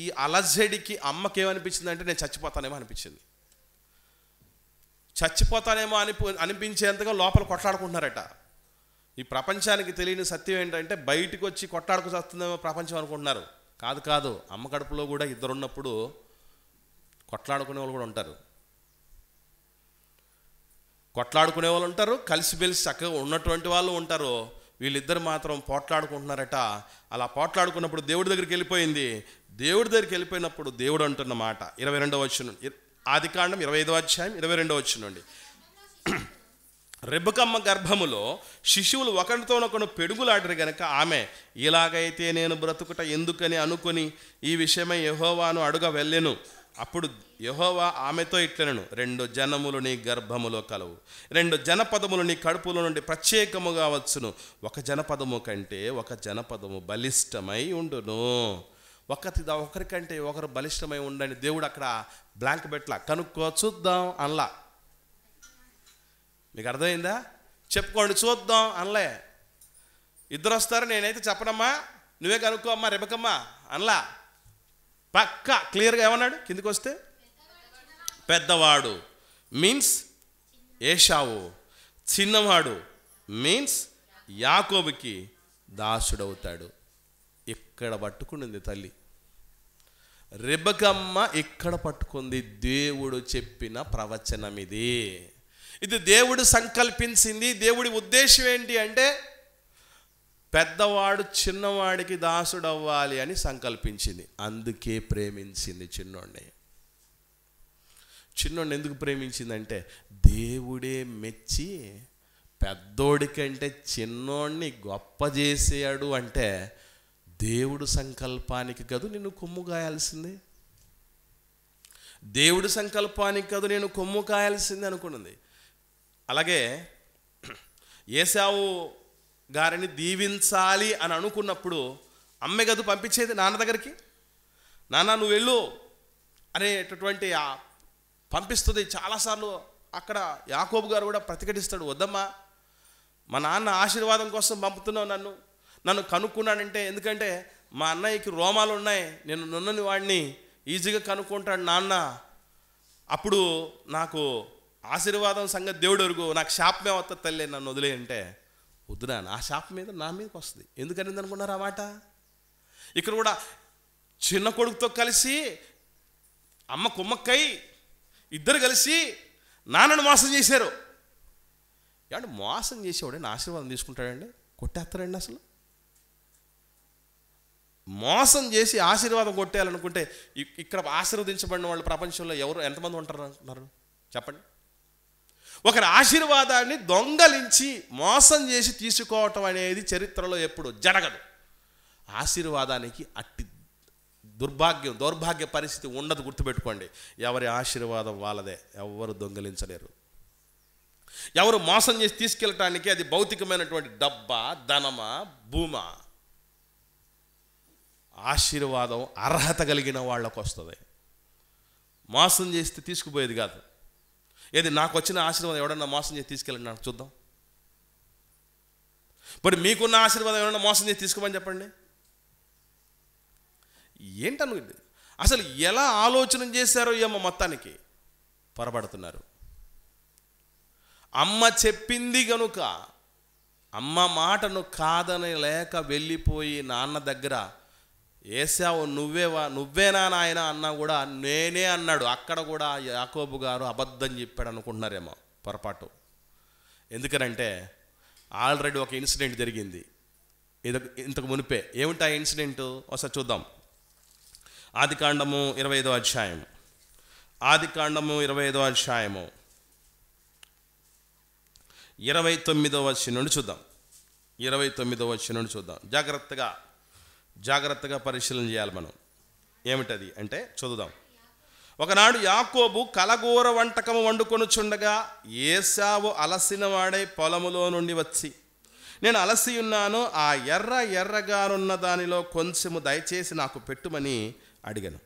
ఈ అలజడికి అమ్మకేమనిపించింది అంటే, నేను చచ్చిపోతానేమో అనిపించింది. అనిపించేంతగా లోపల కొట్లాడుకుంటున్నారట. ఈ ప్రపంచానికి తెలియని సత్యం ఏంటంటే, బయటికి వచ్చి కొట్లాడుకు వస్తుందేమో ప్రపంచం అనుకుంటున్నారు. కాదు, అమ్మ కడుపులో కూడా ఇద్దరున్నప్పుడు కొట్లాడుకునే వాళ్ళు కూడా ఉంటారు. కలిసిమెలిసి చక్కగా ఉన్నటువంటి వాళ్ళు ఉంటారు. వీళ్ళిద్దరు మాత్రం పోట్లాడుకుంటున్నారట. అలా పోట్లాడుకున్నప్పుడు దేవుడి దగ్గరికి వెళ్ళిపోయింది. దేవుడి దగ్గరికి వెళ్ళిపోయినప్పుడు దేవుడు అంటున్న మాట 22వ వచనం, ఆదికాండం 25వ అధ్యాయం 22వ వచనం అండి. రెబెక్కమ్మ గర్భములో శిశువులు ఒకరితోనొకరు పెడుగులాడరు గనక ఆమె, ఇలాగైతే నేను బ్రతుకుట ఎందుకని అనుకుని ఈ విషయమై యెహోవాను అడుగ వెళ్ళెను. అప్పుడు యెహోవా ఆమెతో ఇట్లనెను, 2 జనములు నీ గర్భములో కలవు, 2 జనపదములు నీ కడుపులో నుండి ప్రత్యేకముగా వచ్చును. ఒక జనపదము కంటే ఒక జనపదము బలిష్టమై ఉండును. ఒకరికంటే ఒకరు బలిష్టమై ఉండని దేవుడు అక్కడ బ్లాంక్ బెట్లా, కనుక్కో చూద్దాం అనలా. మీకు అర్థమైందా? చెప్పుకోండి చూద్దాం అనలే. ఇద్దరు వస్తారు, నేనైతే చెప్పనమ్మా, నువ్వే కనుక్కో అమ్మా రెబెక్కమ్మ అనలా. పక్కా క్లియర్గా ఏమన్నాడు? కిందికి వస్తే పెద్దవాడు మీన్స్ ఏశావు, చిన్నవాడు మీన్స్ యాకోబుకి దాసుడవుతాడు. ఇక్కడ పట్టుకుంది తల్లి రెబెక్కమ్మ, ఇక్కడ పట్టుకుంది. దేవుడు చెప్పిన ప్రవచనం ఇది దేవుడు సంకల్పించింది. దేవుడి ఉద్దేశం ఏంటి అంటే, పెద్దవాడు చిన్నవాడికి దాసుడవ్వాలి అని సంకల్పించింది. అందుకే ప్రేమించింది చిన్నోడిని. ఎందుకు ప్రేమించిందంటే, దేవుడే మెచ్చి పెద్దోడి కంటే చిన్నోడిని గొప్ప చేసాడు అంటే దేవుడు సంకల్పానికి కాదు నిన్ను కొమ్ము కాయాల్సిందే. దేవుడి సంకల్పానికి కాదు నేను కొమ్ము కాయాల్సిందే అనుకున్నది. అలాగే ఏశావు గారిని దీవించాలి అని అనుకున్నప్పుడు అమ్మే గదు పంపించేది నాన్న దగ్గరికి. నాన్న నువ్వు వెళ్ళు అనేటటువంటి పంపిస్తుంది. చాలాసార్లు అక్కడ యాకోబు గారు కూడా ప్రతిఘటిస్తాడు, వద్దమ్మా, మా నాన్న ఆశీర్వాదం కోసం పంపుతున్నావు, నన్ను కనుక్కున్నాడంటే, ఎందుకంటే మా అన్నయ్యకి రోమాలు ఉన్నాయి, నేను నున్నని వాడిని ఈజీగా కనుక్కుంటాడు నాన్న, అప్పుడు నాకు ఆశీర్వాదం సంగతి దేవుడు ఎరుగు, నాకు శాపమే వస్తుంది తల్లి, నన్ను వదిలే అంటే, వద్దు నాన్న, ఆ శాపం మీద నా మీదకి వస్తుంది. ఎందుకని అనుకున్నారు ఆ మాట? ఇక్కడ కూడా చిన్న కొడుకుతో కలిసి అమ్మ కుమ్మక్కై ఇద్దరు కలిసి నాన్నను మోసం చేశారు. ఏమంటే మోసం చేసేవాడండి ఆశీర్వాదం తీసుకుంటాడండి? కొట్టేస్తారండి అసలు. మోసం చేసి ఆశీర్వాదం కొట్టేయాలనుకుంటే ఇక్కడ ఆశీర్వదించబడిన వాళ్ళు ప్రపంచంలో ఎంతమంది ఉంటారు అంటున్నారు చెప్పండి? ఒకరి ఆశీర్వాదాన్ని దొంగలించి మోసం చేసి తీసుకోవటం అనేది చరిత్రలో ఎప్పుడు జరగదు. ఆశీర్వాదానికి అట్టి దౌర్భాగ్య పరిస్థితి ఉండదు. గుర్తుపెట్టుకోండి, ఎవరి ఆశీర్వాదం వాళ్ళదే, ఎవరు దొంగలించలేరు. ఎవరు మోసం చేసి తీసుకెళ్ళటానికి అది భౌతికమైనటువంటి డబ్బా, ధనమా, భూమా, ఆశీర్వాదం అర్హత కలిగిన వాళ్ళకు వస్తుంది. మోసం చేస్తే తీసుకుపోయేది కాదు. ఏది నాకు వచ్చిన ఆశీర్వాదం ఎవడన్నా మోసం చేసి తీసుకెళ్ళండి నాకు చూద్దాం. మరి మీకున్న ఆశీర్వాదం ఎవడన్నా మోసం చేసి తీసుకోమని చెప్పండి. ఏంటను అసలు ఎలా ఆలోచన చేశారో ఏమో, మొత్తానికి పొరబడుతున్నారు. అమ్మ చెప్పింది గనుక అమ్మ మాటను కాదని లేక వెళ్ళిపోయి నాన్న దగ్గర ఏశావు నువ్వేనా నాయన అన్నా కూడా నేనే అన్నాడు. అక్కడ కూడా యాకోబు గారు అబద్ధం చెప్పాడు అనుకుంటున్నారేమో, పొరపాటు. ఎందుకనంటే ఆల్రెడీ ఒక ఇన్సిడెంట్ జరిగింది ఇంతకు మునిపే. ఏమిటా ఇన్సిడెంట్ ఒకసారి చూద్దాం. ఆదికాండము 25వ అధ్యాయం, ఆదికాండము 25వ అధ్యాయము 29వ వచనం నుండి చూద్దాం. 29వ వచనం నుండి చూద్దాం. జాగ్రత్తగా పరిశీలన చేయాలి మనం. ఏమిటది అంటే చదువుదాం. ఒకనాడు యాకోబు కలగూర వంటకము వండుకొనుచుండగా ఏశావు అలసిన వాడై పొలములో నుండి వచ్చి, నేను అలసి ఉన్నాను, ఆ ఎర్రగానున్న దానిలో కొంచెము దయచేసి నాకు పెట్టుమని అడిగాను.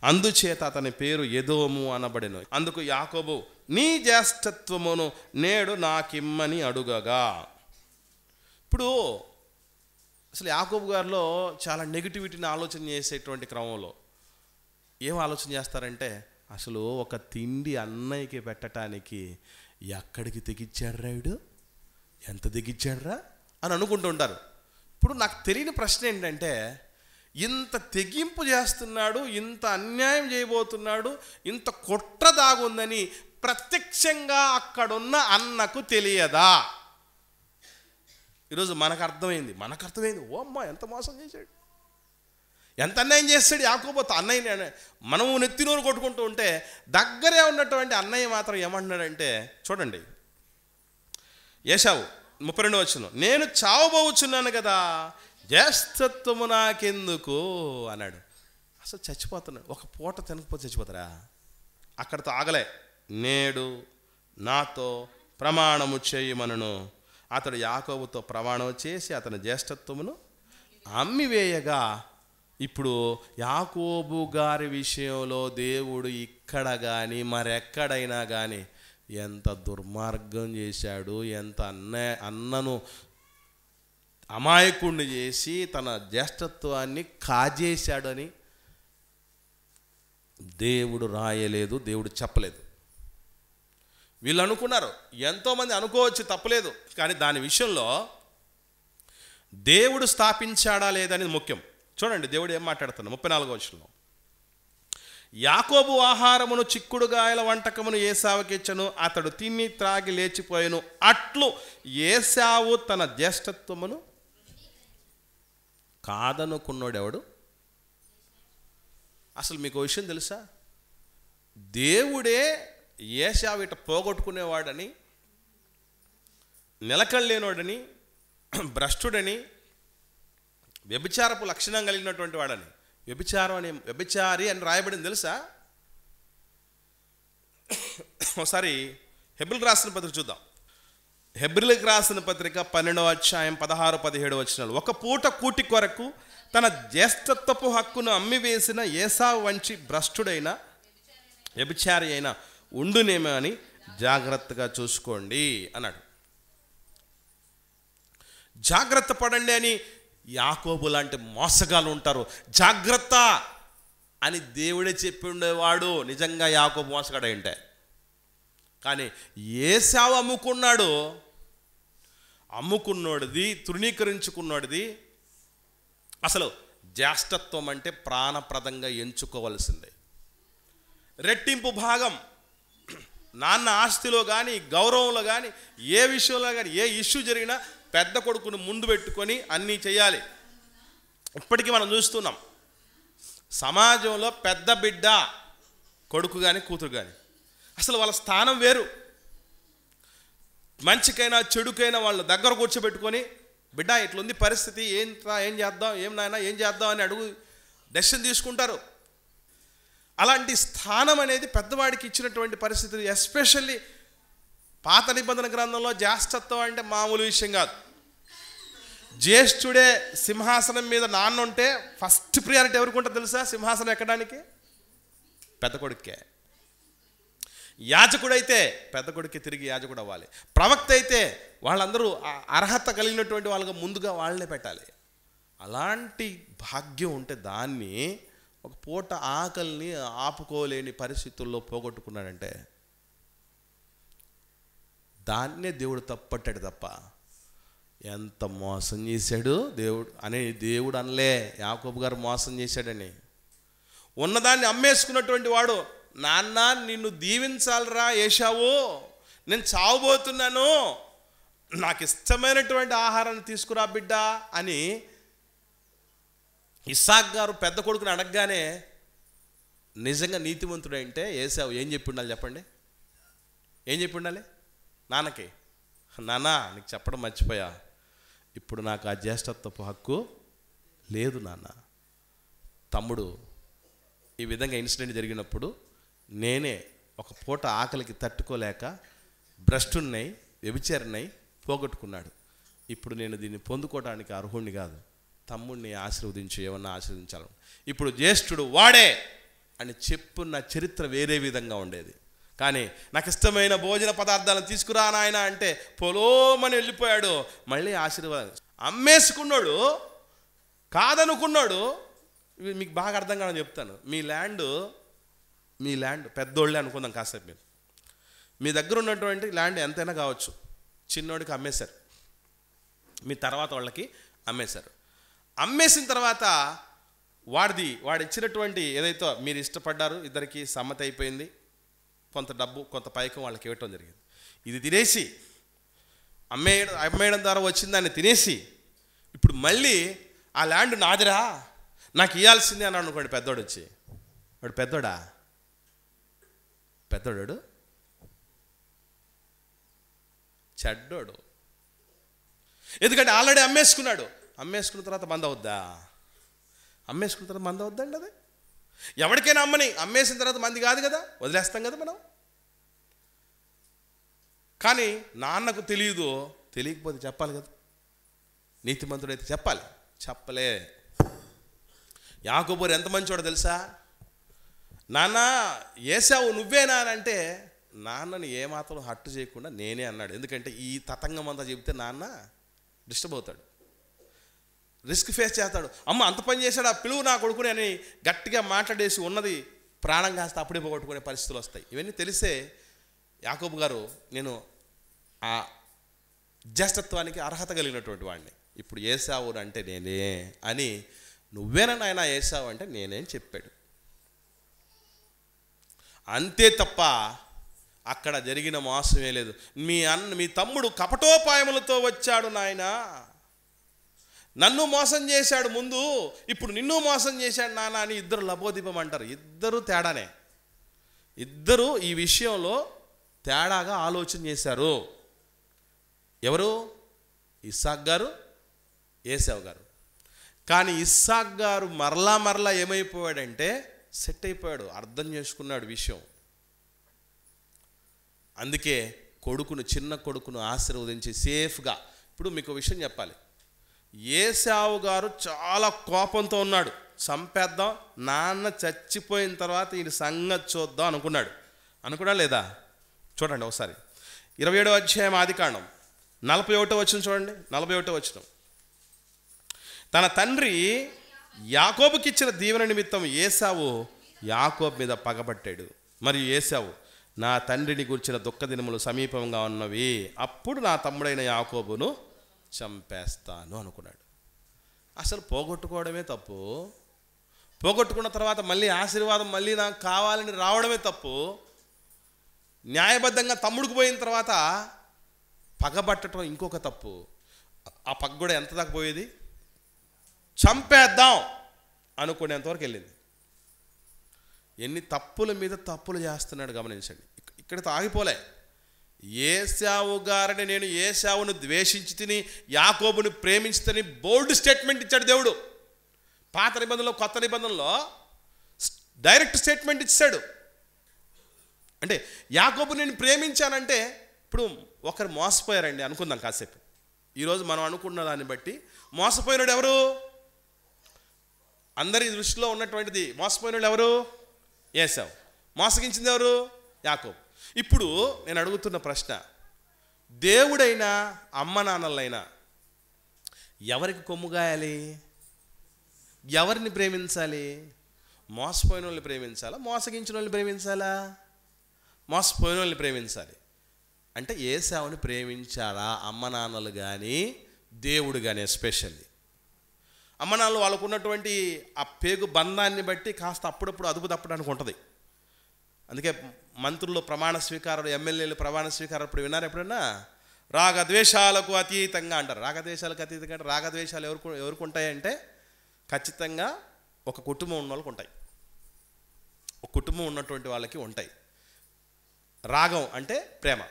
అందుచేత అతని పేరు ఎదోము అనబడెను. అందుకు యాకోబు, నీ జ్యేష్ఠత్వమును నేడు నాకిమ్మని అడుగగా. ఇప్పుడు అసలు యాకోబు గారిలో చాలా నెగిటివిటీని ఆలోచన చేసేటువంటి క్రమంలో ఏం ఆలోచన చేస్తారంటే, అసలు ఒక తిండి అన్నయ్యకి పెట్టడానికి ఎక్కడికి తెగించాడు రాయుడు, ఎంత తెగించాడురా అని అనుకుంటూ ఉంటారు. ఇప్పుడు నాకు తెలియని ప్రశ్న ఏంటంటే, ఇంత తెగింపు చేస్తున్నాడు, ఇంత అన్యాయం చేయబోతున్నాడు, ఇంత కుట్ర దాగుందని ప్రత్యక్షంగా అక్కడున్న అన్నకు తెలియదా? ఈరోజు మనకు అర్థమైంది. ఓ అమ్మ ఎంత మోసం చేశాడు, ఎంత అన్యాయం చేస్తాడు యాకోబు. అన్నయ్య మనము నెత్తినూరు కొట్టుకుంటూ ఉంటే దగ్గరే ఉన్నటువంటి అన్నయ్య మాత్రం ఏమంటున్నాడంటే చూడండి, ఏశావు 32వ వచనం, నేను చావబోచున్నాను కదా, జ్యేష్ఠత్వము నాకెందుకు అన్నాడు. అసలు చచ్చిపోతున్నాడు. ఒక పూట తినకపోతే చచ్చిపోతారా? అక్కడితో ఆగలే. నేడు నాతో ప్రమాణము చేయమనను. అతడు యాకోబుతో ప్రమాణం చేసి అతని జ్యేష్ఠత్వమును అమ్మివేయగా, ఇప్పుడు యాకోబు గారి విషయంలో దేవుడు ఇక్కడ కానీ మరెక్కడైనా కానీ ఎంత దుర్మార్గం చేశాడు, ఎంత అన్నను అమాయకుణ్ణి చేసి తన జ్యేష్ఠత్వాన్ని కాజేశాడని దేవుడు రాయలేదు, దేవుడు చెప్పలేదు. వీళ్ళు అనుకున్నారు, ఎంతోమంది అనుకోవచ్చు, తప్పలేదు. కానీ దాని విషయంలో దేవుడు స్థాపించాడా లేదనేది ముఖ్యం. చూడండి దేవుడు ఏం మాట్లాడుతున్నాడు 34వ వచనంలో, యాకోబు ఆహారమును చిక్కుడుగాయల వంటకమును ఏశావుకిచ్చెను, అతడు తిని త్రాగి లేచిపోయెను. అట్లు ఏశావు తన జ్యేష్ఠత్వమును కాదనుకున్నాడెవడు? అసలు మీకు విషయం తెలుసా? దేవుడే ఏశావు ఇట పోగొట్టుకునేవాడని, నిలకడలేనోడని, భ్రష్టుడని, వ్యభిచారపు లక్షణం కలిగినటువంటి వాడని, వ్యభిచారి అని రాయబడింది తెలుసా? ఒకసారి హెబ్రీయులకు రాసిన పత్రిక చూద్దాం. హెబ్రీయులకు రాసిన పత్రిక 12వ అధ్యాయం 16-17 వచనాలు. ఒక పూట కూటి కొరకు తన జ్యేష్ఠత్వపు హక్కును అమ్మివేసిన ఏశావు వంచి భ్రష్టుడైన వ్యభిచారి అయినా ఉండునేమో అని జాగ్రత్తగా చూసుకోండి అన్నాడు. జాగ్రత్త పడండి అని యాకోబు లాంటి మోసగాళ్ళు ఉంటారు. జాగ్రత్త అని దేవుడే చెప్పి ఉండేవాడు నిజంగా యాకోబు మోసగాడు అంటే. కానీ ఏశావు అమ్ముకున్నోడిది, తృణీకరించుకున్నోడిది. అసలు జ్యేష్ఠత్వం అంటే ప్రాణప్రదంగా ఎంచుకోవలసిందే. రెట్టింపు భాగం నాన్న ఆస్తిలో కానీ, గౌరవంలో కానీ, ఏ విషయంలో కానీ, ఏ ఇష్యూ జరిగినా పెద్ద కొడుకును ముందు పెట్టుకొని అన్నీ చేయాలి. ఇప్పటికీ మనం చూస్తున్నాం సమాజంలో పెద్ద బిడ్డ కొడుకు కానీ కూతురు కానీ అసలు వాళ్ళ స్థానం వేరు. మంచికైనా చెడుకైనా వాళ్ళ దగ్గర కూర్చోబెట్టుకొని, బిడ్డ ఇట్లుంది పరిస్థితి, ఏంట్రా, ఏం చేద్దాం, ఏం నాయనా ఏం చేద్దాం అని అడుగు డెసిషన్ తీసుకుంటారు. అలాంటి స్థానం అనేది పెద్దవాడికి ఇచ్చినటువంటి పరిస్థితి. ఎస్పెషల్లీ పాత నిబంధన గ్రంథంలో జ్యేష్ఠత్వం అంటే మామూలు విషయం కాదు. జ్యేష్ఠుడే సింహాసనం మీద నాన్న ఉంటే ఫస్ట్ ప్రియారిటీ ఎవరికి ఉంటుంది తెలుసా? సింహాసనం ఎక్కడానికి పెద్ద కొడుకే. యాజకుడైతే పెద్ద కొడుకే తిరిగి యాజకుడు అవ్వాలి. ప్రవక్త అయితే వాళ్ళందరూ అర్హత కలిగినటువంటి వాళ్ళగా ముందుగా వాళ్ళనే పెట్టాలి. అలాంటి భాగ్యం ఉంటే దాన్ని ఒక పూట ఆకలిని ఆపుకోలేని పరిస్థితుల్లో పోగొట్టుకున్నాడంటే దాన్నే దేవుడు తప్పట్టాడు తప్ప ఎంత మోసం చేశాడు దేవుడు అనే దేవుడు అనలే యాకోబు గారు మోసం చేశాడని. ఉన్నదాన్ని అమ్మేసుకున్నటువంటి వాడు, నాన్న నిన్ను దీవించాలరా ఏశావు, నేను చావబోతున్నాను, నాకు ఇష్టమైనటువంటి ఆహారాన్ని తీసుకురా బిడ్డ అని ఇస్సాకు గారు పెద్ద కొడుకుని అడగగానే నిజంగా నీతిమంతుడంటే ఏశావు ఏం చెప్పి ఉండాలి చెప్పండి? ఏం చెప్పి ఉండాలి నాన్నకి? నాన్న నీకు చెప్పడం మర్చిపోయా, ఇప్పుడు నాకు ఆ జ్యేష్ఠత్వపు హక్కు లేదు నాన్న. తమ్ముడు ఈ విధంగా ఇన్సిడెంట్ జరిగినప్పుడు నేనే ఒక పూట ఆకలికి తట్టుకోలేక భ్రష్టున్నై వ్యభిచారినై పోగొట్టుకున్నాడు. ఇప్పుడు నేను దీన్ని పొందుకోవడానికి అర్హుణ్ణి కాదు, తమ్ముడిని ఆశీర్వదించి ఏమన్నా ఆశీర్వదించాలి. ఇప్పుడు జ్యేష్ఠుడు వాడే అని చెప్పున్న చరిత్ర వేరే విధంగా ఉండేది. కానీ నాకు ఇష్టమైన భోజన పదార్థాలను తీసుకురా నాయన అంటే పొలోమని వెళ్ళిపోయాడు. మళ్ళీ ఆశీర్వాదం అమ్మేసుకున్నాడు, కాదనుకున్నాడు. మీకు బాగా అర్థం కాదని చెప్తాను. మీ ల్యాండ్ పెద్దోళ్ళే అనుకుందాం కాసేపు. మీరు మీ దగ్గర ఉన్నటువంటి ల్యాండ్ ఎంతైనా కావచ్చు, చిన్నోడికి అమ్మేశారు, మీ తర్వాత వాళ్ళకి అమ్మేశారు. అమ్మేసిన తర్వాత వాడిచ్చినటువంటి ఏదైతే మీరు ఇష్టపడ్డారు, ఇద్దరికి సమ్మతి అయిపోయింది, కొంత డబ్బు కొంత పైకం వాళ్ళకి ఇవ్వటం జరిగింది. ఇది తినేసి అమ్మేయడం ద్వారా వచ్చిందాన్ని తినేసి ఇప్పుడు మళ్ళీ ఆ ల్యాండ్ నాదిరా నాకు ఇవ్వాల్సిందే అని అనుకోండి. పెద్దోడు వచ్చి, వాడు పెద్దోడు చెడ్డోడు. ఎందుకంటే ఆల్రెడీ అమ్మేసుకున్నాడు. అమ్మేసుకున్న తర్వాత మంద అవుద్దా? అమ్మేసుకున్న తర్వాత మంద అవుద్దండి. అది ఎవరికైనా అమ్మని, అమ్మేసిన తర్వాత మంది కాదు కదా, వదిలేస్తాం కదా మనం. కానీ నాన్నకు తెలియదు, తెలియకపోతే చెప్పాలి కదా. నీతిమంతుడైతే చెప్పాలి, చెప్పలే. యాకోబు ఎంత మంచివాడో తెలుసా? నాన్న ఏశావు నువ్వేనా అని అంటే నాన్నని ఏమాత్రం హట్టు చేయకుండా నేనే అన్నాడు. ఎందుకంటే ఈ తతంగం అంతా చెబితే నాన్న డిస్టర్బ్ అవుతాడు, రిస్క్ ఫేస్ చేస్తాడు. అమ్మ అంత పని చేశాడు, ఆ పిలువు నా కొడుకుని అని గట్టిగా మాట్లాడేసి ఉన్నది ప్రాణం కాస్త అప్పుడే పోగొట్టుకునే పరిస్థితులు వస్తాయి. ఇవన్నీ తెలిసే యాకోబు గారు నేను ఆ జ్యేష్ఠత్వానికి అర్హత కలిగినటువంటి వాడిని, ఇప్పుడు ఏశావు అంటే నేనే అని, నువ్వేనా నాయన ఏశావు అంటే నేనేం చెప్పాడు. అంతే తప్ప అక్కడ జరిగిన మోసమే లేదు. మీ తమ్ముడు కపటోపాయములతో వచ్చాడు నాయనా, నన్ను మోసం చేశాడు ముందు, ఇప్పుడు నిన్ను మోసం చేశాడు నాన్న అని ఇద్దరు లబోదీపం అంటారు. ఇద్దరు తేడానే, ఇద్దరు ఈ విషయంలో తేడాగా ఆలోచన చేశారు. ఎవరు? ఇస్సాకు గారు, ఏశావు గారు. కానీ ఇస్సాకు గారు మరలా ఏమైపోయాడంటే సెట్ అయిపోయాడు, అర్థం చేసుకున్నాడు విషయం. అందుకే చిన్న కొడుకును ఆశీర్వదించి సేఫ్గా. ఇప్పుడు మీకు విషయం చెప్పాలి, ఏశావు గారు చాలా కోపంతో ఉన్నాడు, చంపేద్దాం, నాన్న చచ్చిపోయిన తర్వాత ఈయన సంగతి చూద్దాం అనుకున్నాడా లేదా? చూడండి ఒకసారి 27వ అధ్యాయం ఆదికాండం 41వ వచనం చూడండి. 41వ వచనం, తన తండ్రి యాకోబుకి ఇచ్చిన దీవెన నిమిత్తం ఏశావు యాకోబు మీద పగబట్టాడు. మరియు ఏశావు, నా తండ్రిని గురించిన దుఃఖ దినములు సమీపంగా ఉన్నవి, అప్పుడు నా తమ్ముడైన యాకోబును చంపేస్తాను అనుకున్నాడు. అసలు పోగొట్టుకోవడమే తప్పు, పోగొట్టుకున్న తర్వాత మళ్ళీ ఆశీర్వాదం మళ్ళీ నాకు కావాలని రావడమే తప్పు. న్యాయబద్ధంగా తమ్ముడికి పోయిన తర్వాత పగబట్టడం ఇంకొక తప్పు. ఆ పగ కూడా ఎంత దాకా పోయేది? చంపేద్దాం అనుకునేంతవరకు వెళ్ళింది. ఎన్ని తప్పుల మీద తప్పులు చేస్తున్నాడు గమనించండి. ఇక్కడితో ఆగిపోలే. ఏశావు గారిని నేను ఏశావును ద్వేషించి తిని యాకోబుని ప్రేమించి తిని బోల్డ్ స్టేట్మెంట్ ఇచ్చాడు దేవుడు. పాత నిబంధనలో కొత్త నిబంధనలో డైరెక్ట్ స్టేట్మెంట్ ఇచ్చాడు. అంటే యాకోబు నేను ప్రేమించానంటే, ఇప్పుడు ఒకరు మోసపోయారండి అనుకుందాం కాసేపు. ఈరోజు మనం అనుకున్న దాన్ని బట్టి మోసపోయినాడు ఎవరు? అందరి దృష్టిలో ఉన్నటువంటిది మోసపోయినాడు ఎవరు? ఏశావు. మోసగించింది ఎవరు? యాకోబు. ఇప్పుడు నేను అడుగుతున్న ప్రశ్న, దేవుడైనా అమ్మ నాన్నలైనా ఎవరికి కొమ్ముగాయాలి? ఎవరిని ప్రేమించాలి? మోసపోయిన వాళ్ళని ప్రేమించాలా, మోసగించిన వాళ్ళని ప్రేమించాలా? మోసపోయిన వాళ్ళని ప్రేమించాలి. అంటే ఏశావుని ప్రేమించాలా అమ్మ నాన్నలు కానీ దేవుడు కానీ? ఎస్పెషల్లీ అమ్మ నాన్నలు వాళ్ళకు ఉన్నటువంటి ఆ పేగు బంధాన్ని బట్టి కాస్త అప్పుడప్పుడు అదుపు తప్పడానికి ఉంటుంది. అందుకే మంత్రులు ప్రమాణ స్వీకారాలు, ఎమ్మెల్యేలు ప్రమాణ స్వీకారాలు ఇప్పుడు విన్నారు ఎప్పుడన్నా? రాగద్వేషాలకు అతీతంగా అంటారు. రాగద్వేషాలకు అతీతంగా అంటే రాగద్వేషాలు ఎవరికి ఉంటాయంటే ఖచ్చితంగా ఒక కుటుంబం ఉన్న వాళ్ళకి ఉంటాయి. ఒక కుటుంబం ఉన్నటువంటి వాళ్ళకి ఉంటాయి. రాగం అంటే ప్రేమ.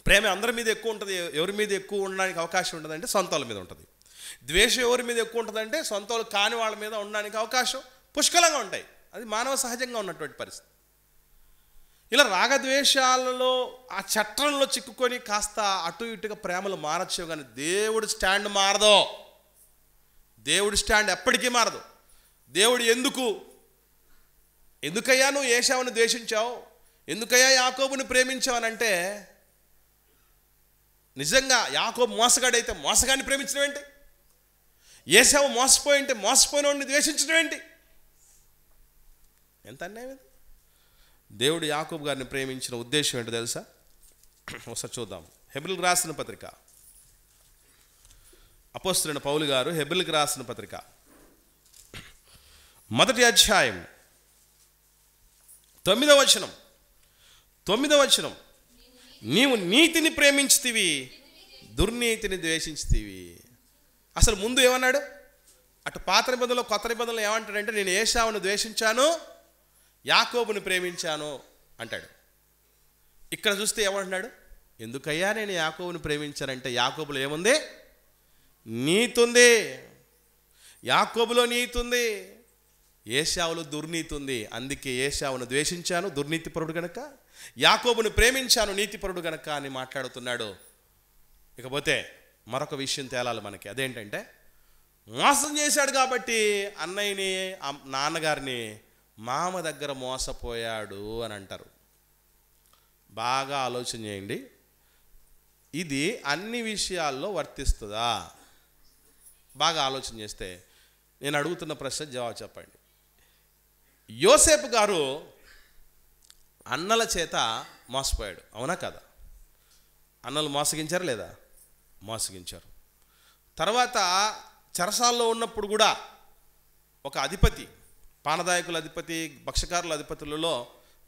ప్రేమ అందరి మీద ఎక్కువ ఉంటుంది. ఎవరి మీద ఎక్కువ ఉండడానికి అవకాశం ఉండదంటే సొంత వాళ్ళ మీద ఉంటుంది. ద్వేషం ఎవరి మీద ఎక్కువ ఉంటుందంటే సొంత వాళ్ళు కాని వాళ్ళ మీద ఉండడానికి అవకాశం పుష్కలంగా ఉంటాయి. అది మానవ సహజంగా ఉన్నటువంటి పరిస్థితి. ఇలా రాగద్వేషాలలో ఆ చట్రంలో చిక్కుకొని కాస్త అటు ఇటుగా ప్రేమలు మారచ్చు, కానీ దేవుడి స్టాండ్ మారదు. దేవుడి స్టాండ్ ఎప్పటికీ మారదు. దేవుడు ఎందుకయ్యా నువ్వు ఏశావుని ద్వేషించావు, ఎందుకయ్యా యాకోబుని ప్రేమించావు అని అంటే, నిజంగా యాకోబు మోసగాడైతే మోసగాడిని ప్రేమించడం ఏంటి? ఏశావు మోసపోయింటే మోసపోయిన వాడిని ద్వేషించడం ఏంటి? ఎంత అన్యాయం ఇది! దేవుడు యాకోబు గారిని ప్రేమించిన ఉద్దేశం ఏంటో తెలుసా? ఒకసారి చూద్దాం. హెబ్రీయులకు రాసిన పత్రిక, అపోస్తలుడైన పౌలు గారు హెబ్రీయులకు రాసిన పత్రిక 1వ అధ్యాయం 9వ వచనం, నీవు నీతిని ప్రేమించితివి, దుర్నీతిని ద్వేషించితివి. అసలు ముందు ఏమన్నాడు? అటు పాత నిబంధనలో కొత్త నిబంధనలు ఏమంటాడంటే, నేను ఏశావును ద్వేషించాను, యాకోబుని ప్రేమించాను అంటాడు. ఇక్కడ చూస్తే ఏమంటున్నాడు? ఎందుకయ్యా నేను యాకోబుని ప్రేమించానంటే, యాకోబులో ఏముంది? నీతి ఉంది. యాకోబులో నీతి ఉంది, ఏశావులో దుర్నీతి ఉంది. అందుకే ఏశావును ద్వేషించాను, దుర్నీతిపరుడు గనక, యాకోబుని ప్రేమించాను, నీతిపరుడు గనక అని మాట్లాడుతున్నాడు. ఇకపోతే మరొక విషయం తేలాలి మనకి. అదేంటంటే, మోసం చేశాడు కాబట్టి అన్నయ్యని నాన్నగారిని మామ దగ్గర మోసపోయాడు అని అంటారు. బాగా ఆలోచన చేయండి. ఇది అన్ని విషయాల్లో వర్తిస్తుందా? బాగా ఆలోచన చేస్తే నేను అడుగుతున్న ప్రశ్న జవాబు చెప్పండి. యోసేపు గారు అన్నల చేత మోసపోయాడు, అవునా కదా? అన్నలు మోసగించారా లేదా? మోసగించారు. తర్వాత చెరసాల్లో ఉన్నప్పుడు కూడా ఒక అధిపతి, పానదాయకుల అధిపతి, భక్షకారుల అధిపతులలో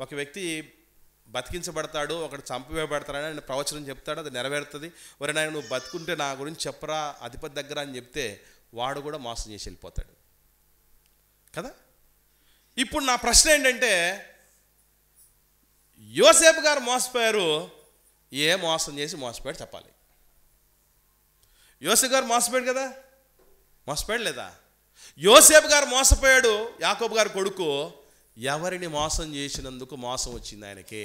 ఒక వ్యక్తి బతికించబడతాడు, ఒకటి చంపివేయబడతాడని ఆయన ప్రవచనం చెప్తాడు. అది నెరవేరుతుంది. ఒరే నాయన నువ్వు బతుకుంటే నా గురించి చెప్పరా అధిపతి దగ్గర అని చెప్తే వాడు కూడా మోసం చేసి వెళ్ళిపోతాడు కదా. ఇప్పుడు నా ప్రశ్న ఏంటంటే, యోసేపు గారు మోసపోయారు, ఏ మోసం చేసి మోసపోయాడు చెప్పాలి. యోసేపు గారు మోసపోయాడు కదా, మోసపోయాడు లేదా? యోసేపు గారు మోసపోయాడు, యాకోబు గారు కొడుకు ఎవరిని మోసం చేసినందుకు మోసం వచ్చింది ఆయనకి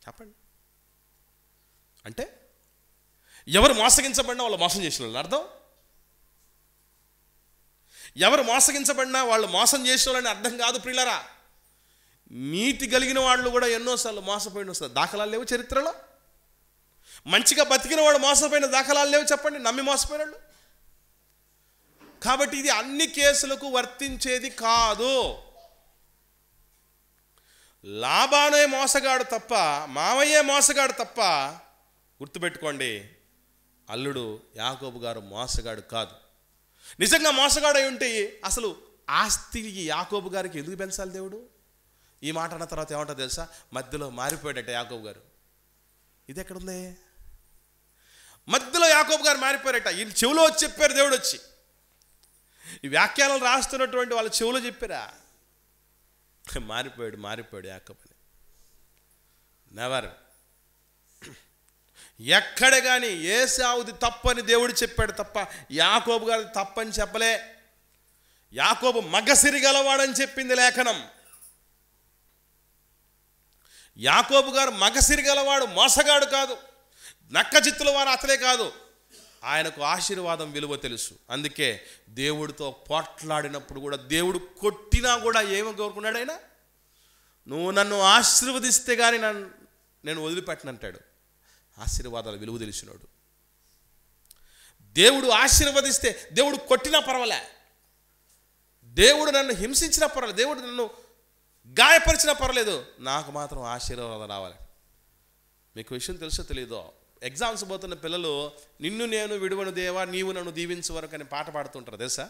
చెప్పండి. అంటే ఎవరు మోసగించబడినా వాళ్ళు మోసం చేసిన వాళ్ళని అర్థం. ఎవరు మోసగించబడినా వాళ్ళు మోసం చేసిన వాళ్ళని అర్థం కాదు ప్రియులారా. నీతి కలిగిన వాళ్ళు కూడా ఎన్నోసార్లు మోసపోయిన వస్తారు. దాఖలాలు లేవు చరిత్రలో? మంచిగా బతికిన వాడు మోసపోయిన దాఖలాలు లేవు చెప్పండి, నమ్మి మోసపోయిన వాళ్ళు. కాబట్టి ఇది అన్ని కేసులకు వర్తించేది కాదు. లాబానే మోసగాడు తప్ప, మావయ్యే మోసగాడు తప్ప, గుర్తుపెట్టుకోండి, అల్లుడు యాకోబు గారు మోసగాడు కాదు. నిజంగా మోసగాడు అయి ఉంటే అసలు ఆస్తికి యాకోబు గారికి ఎందుకు పెంచాలి దేవుడు? ఈ మాట అన్న తర్వాత ఏమంటారు తెలుసా? మధ్యలో మారిపోయాడట యాకోబు గారు. ఇది ఎక్కడుంది? మధ్యలో యాకోబు గారు మారిపోయారట. ఈ చెవులో వచ్చి చెప్పారు దేవుడు వచ్చి. ఈ వ్యాఖ్యానాలు రాస్తున్నటువంటి వాళ్ళ చెవులో చెప్పారా? మారిపోయాడు యాకోబు అని. నెవర్. ఎక్కడ కానీ ఏశావుది తప్పని దేవుడు చెప్పాడు తప్ప యాకోబు గారి తప్పని చెప్పలే. యాకోబు మగసిరి గలవాడని చెప్పింది లేఖనం. యాకోబు గారు మగసిరి గలవాడు, మోసగాడు కాదు, నక్కజిత్తుల వారు అతలే కాదు. ఆయనకు ఆశీర్వాదం విలువ తెలుసు. అందుకే దేవుడితో పోట్లాడినప్పుడు కూడా, దేవుడు కొట్టినా కూడా ఏమి కోరుకున్నాడు ఆయన? నువ్వు నన్ను ఆశీర్వదిస్తే కానీ నేను వదిలిపెట్టనంటాడు. ఆశీర్వాదాల విలువ తెలిసినాడు. దేవుడు ఆశీర్వదిస్తే, దేవుడు కొట్టినా పర్వాలే, దేవుడు నన్ను హింసించినా పర్వాలేదు, దేవుడు నన్ను గాయపరిచినా పర్వాలేదు, నాకు మాత్రం ఆశీర్వాదం రావాలి. మీకు విషయం తెలుసో తెలీదో, ఎగ్జామ్స్ పోతున్న పిల్లలు నిన్ను నేను విడువను దేవా నీవు నన్ను దీవించు వరకు అని పాట పాడుతుంటారు తెలుసా?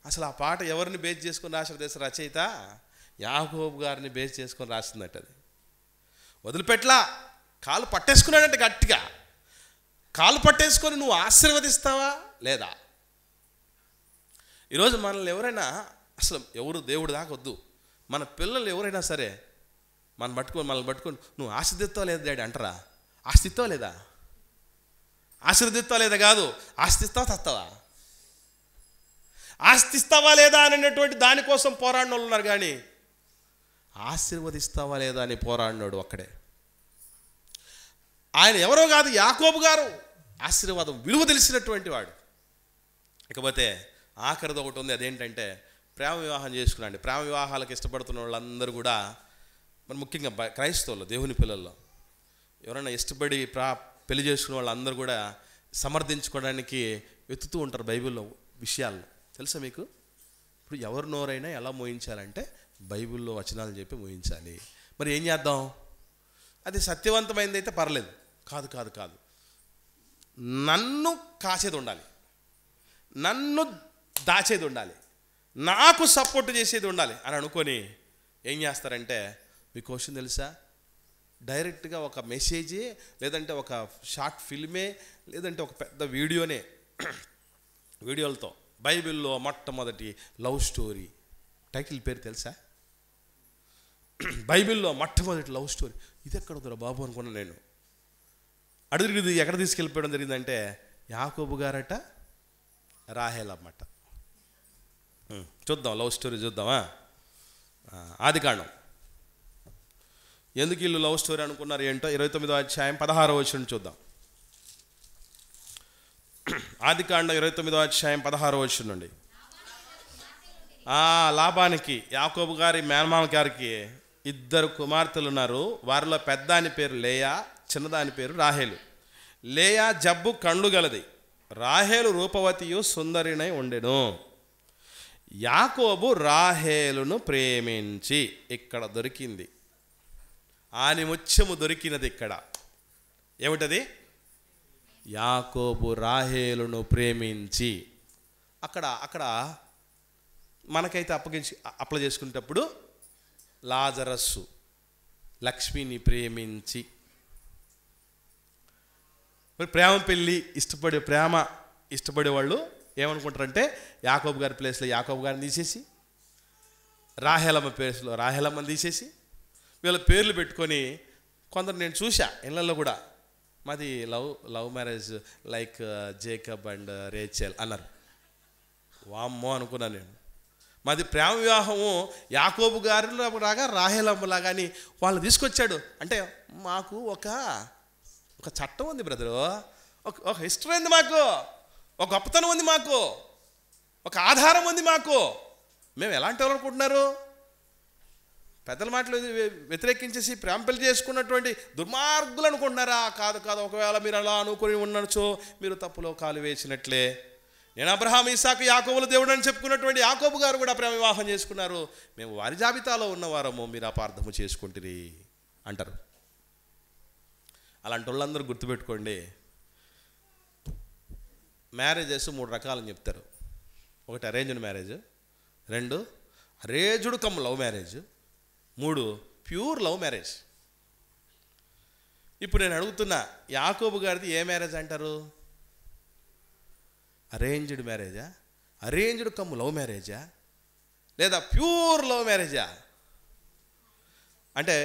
అసలు ఆ పాట ఎవరిని బేస్ చేసుకొని రాశారు తెలుసా? రచయిత యాకోబు గారిని బేస్ చేసుకొని రాసిందట. అది వదిలిపెట్లా, కాలు పట్టేసుకున్నాడంటే గట్టిగా. కాలు పట్టేసుకొని నువ్వు ఆశీర్వదిస్తావా లేదా? ఈరోజు మనల్ని ఎవరైనా, అసలు ఎవరు దేవుడు దాకా వద్దు, మన పిల్లలు ఎవరైనా సరే మనల్ని పట్టుకొని నువ్వు ఆశీర్దిస్తావా లేదా డాడీ అంటారా? ఆశిస్తావా లేదా? ఆశీర్వదిస్తావా లేదా కాదు, ఆశిస్తావా తస్తావా? ఆశిస్తావా లేదా అనేటువంటి దానికోసం పోరాడిన వాళ్ళు ఉన్నారు, కానీ ఆశీర్వదిస్తావా లేదా అని పోరాడినాడు ఒక్కడే. ఆయన ఎవరో కాదు, యాకోబు గారు ఆశీర్వాదం విలువ తెలిసినటువంటి వాడు. ఇకపోతే ఆఖరిది ఒకటి ఉంది, అదేంటంటే ప్రేమ వివాహం చేసుకున్నాండి. ప్రేమ వివాహాలకు ఇష్టపడుతున్న వాళ్ళందరూ కూడా, మరి ముఖ్యంగా క్రైస్తవులు, దేవుని పిల్లల్లో ఎవరైనా ఇష్టపడి పెళ్లి చేసుకున్న వాళ్ళందరూ కూడా సమర్థించుకోవడానికి వెతుకుతూ ఉంటారు బైబిల్లో విషయాలు. తెలుసా మీకు? ఇప్పుడు ఎవరి నోరైనా ఎలా మోయించాలంటే బైబిల్లో వచనాలు చెప్పి మోయించాలి. మరి ఏం చేద్దాం? అది సత్యవంతమైనది అయితే పర్లేదు. కాదు కాదు కాదు, నన్ను కాసేది ఉండాలి, నన్ను దాచేది ఉండాలి, నాకు సపోర్ట్ చేసేది ఉండాలి అని అనుకొని ఏం చేస్తారంటే, మీ క్వశ్చన్ తెలుసా? డైరెక్ట్గా ఒక మెసేజే, లేదంటే ఒక షార్ట్ ఫిల్మే, లేదంటే ఒక పెద్ద వీడియోలతో బైబిల్లో మొట్టమొదటి లవ్ స్టోరీ, టైటిల్ పేరు తెలుసా? బైబిల్లో మొట్టమొదటి లవ్ స్టోరీ. ఇది ఎక్కడ ఉందో బాబు అనుకున్నాను నేను. అడుగుది ఎక్కడ తీసుకెళ్ళిపోవడం జరిగిందంటే, యాకోబు గారట రాహేల్ అన్నమాట. చూద్దాం, లవ్ స్టోరీ చూద్దామా? ఆదికాండం. ఎందుకు వీళ్ళు లవ్ స్టోరీ అనుకున్నారు ఏంటో 29వ అధ్యాయం 16వ వచనం చూద్దాం. ఆదికాండం 29వ అధ్యాయం 16వ వచనం నుండి. లాబానికి, యాకోబు గారి మేనమామ గారికి 2 కుమార్తెలు ఉన్నారు. వారిలో పెద్దాని పేరు లేయా, చిన్నదాని పేరు రాహేలు. లేయా జబ్బు కండ్లు గలది, రాహేలు రూపవతియు సుందరినై ఉండెను. యాకోబు రాహేలును ప్రేమించి, ఇక్కడ దొరికింది ఆనిముత్యము దొరికినది. ఇక్కడ ఏమిటది? యాకోబు రాహేలును ప్రేమించి. అక్కడ మనకైతే అప్లై చేసుకునేటప్పుడు లాజరస్సు లక్ష్మిని ప్రేమించి. మరి ప్రేమ పెళ్ళి ఇష్టపడే వాళ్ళు ఏమనుకుంటారంటే, యాకోబు గారి ప్లేస్లో యాకోబు గారిని తీసేసి, రాహేలమ్మ ప్లేస్లో రాహేలమ్మని తీసేసి, వీళ్ళ పేర్లు పెట్టుకొని, కొందరు నేను చూసా ఇళ్ళల్లో కూడా, మాది love marriage like Jacob and Rachel అన్నారు. వామ్మో అనుకున్నాను నేను. మాది ప్రేమ వివాహము యాకోబు గారిలాగా రాహేలమ్మలాగా అని వాళ్ళు తీసుకొచ్చాడు. అంటే మాకు ఒక చట్టం ఉంది బ్రదరు, ఒక హిస్టరీ ఉంది మాకు, ఒక గొప్పతనం ఉంది మాకు, ఒక ఆధారం ఉంది మాకు. మేము ఎలాంటి వాళ్ళు అనుకుంటున్నారు? పెద్దల మాటలు వ్యతిరేకించేసి ప్రేమ పెళ్లి చేసుకున్నటువంటి దుర్మార్గులు అనుకుంటున్నారా? కాదు కాదు. ఒకవేళ మీరు అలా అనుకుని ఉండొచ్చో, మీరు తప్పులో కాలు వేసినట్లే. నేను అబ్రహాం, ఇస్సాకు, యాకోబుల దేవుడు అని చెప్పుకున్నటువంటి యాకోబు గారు కూడా ప్రేమ వివాహం చేసుకున్నారు. మేము వారి జాబితాలో ఉన్నవారము, మీరు అపార్థము చేసుకుంటురి అంటారు. అలాంటి వాళ్ళందరూ గుర్తుపెట్టుకోండి, మ్యారేజెస్ 3 రకాలని చెప్తారు. ఒకటి arranged marriage, 2 arranged come love marriage, 3 pure love marriage. ఇప్పుడు నేను అడుగుతున్నా, యాకోబు గారిది ఏ మ్యారేజ్ అంటారు? అరేంజ్డ్ మ్యారేజా, అరేంజ్డ్ కమ్ లవ్ మ్యారేజా, లేదా ప్యూర్ లవ్ మ్యారేజా? అంటే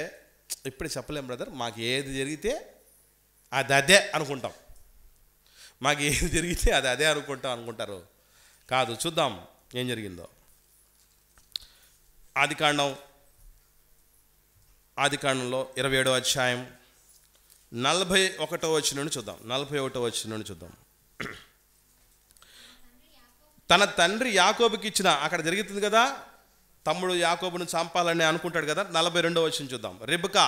ఇప్పుడే చెప్పలేం బ్రదర్, మాకు ఏది జరిగితే అది అదే అనుకుంటాం, మాకు ఏది జరిగితే అది అదే అనుకుంటారు. కాదు, చూద్దాం ఏం జరిగిందో. ఆదికాండంలో 27వ అధ్యాయం 41వ వచనం నుండి చూద్దాం. 41వ వచనం నుండి చూద్దాం. తన తండ్రి యాకోబుకి ఇచ్చిన, అక్కడ జరుగుతుంది కదా, తమ్ముడు యాకోబును చంపాలని అనుకుంటాడు కదా. 42వ వచనం చూద్దాం. రిబ్కా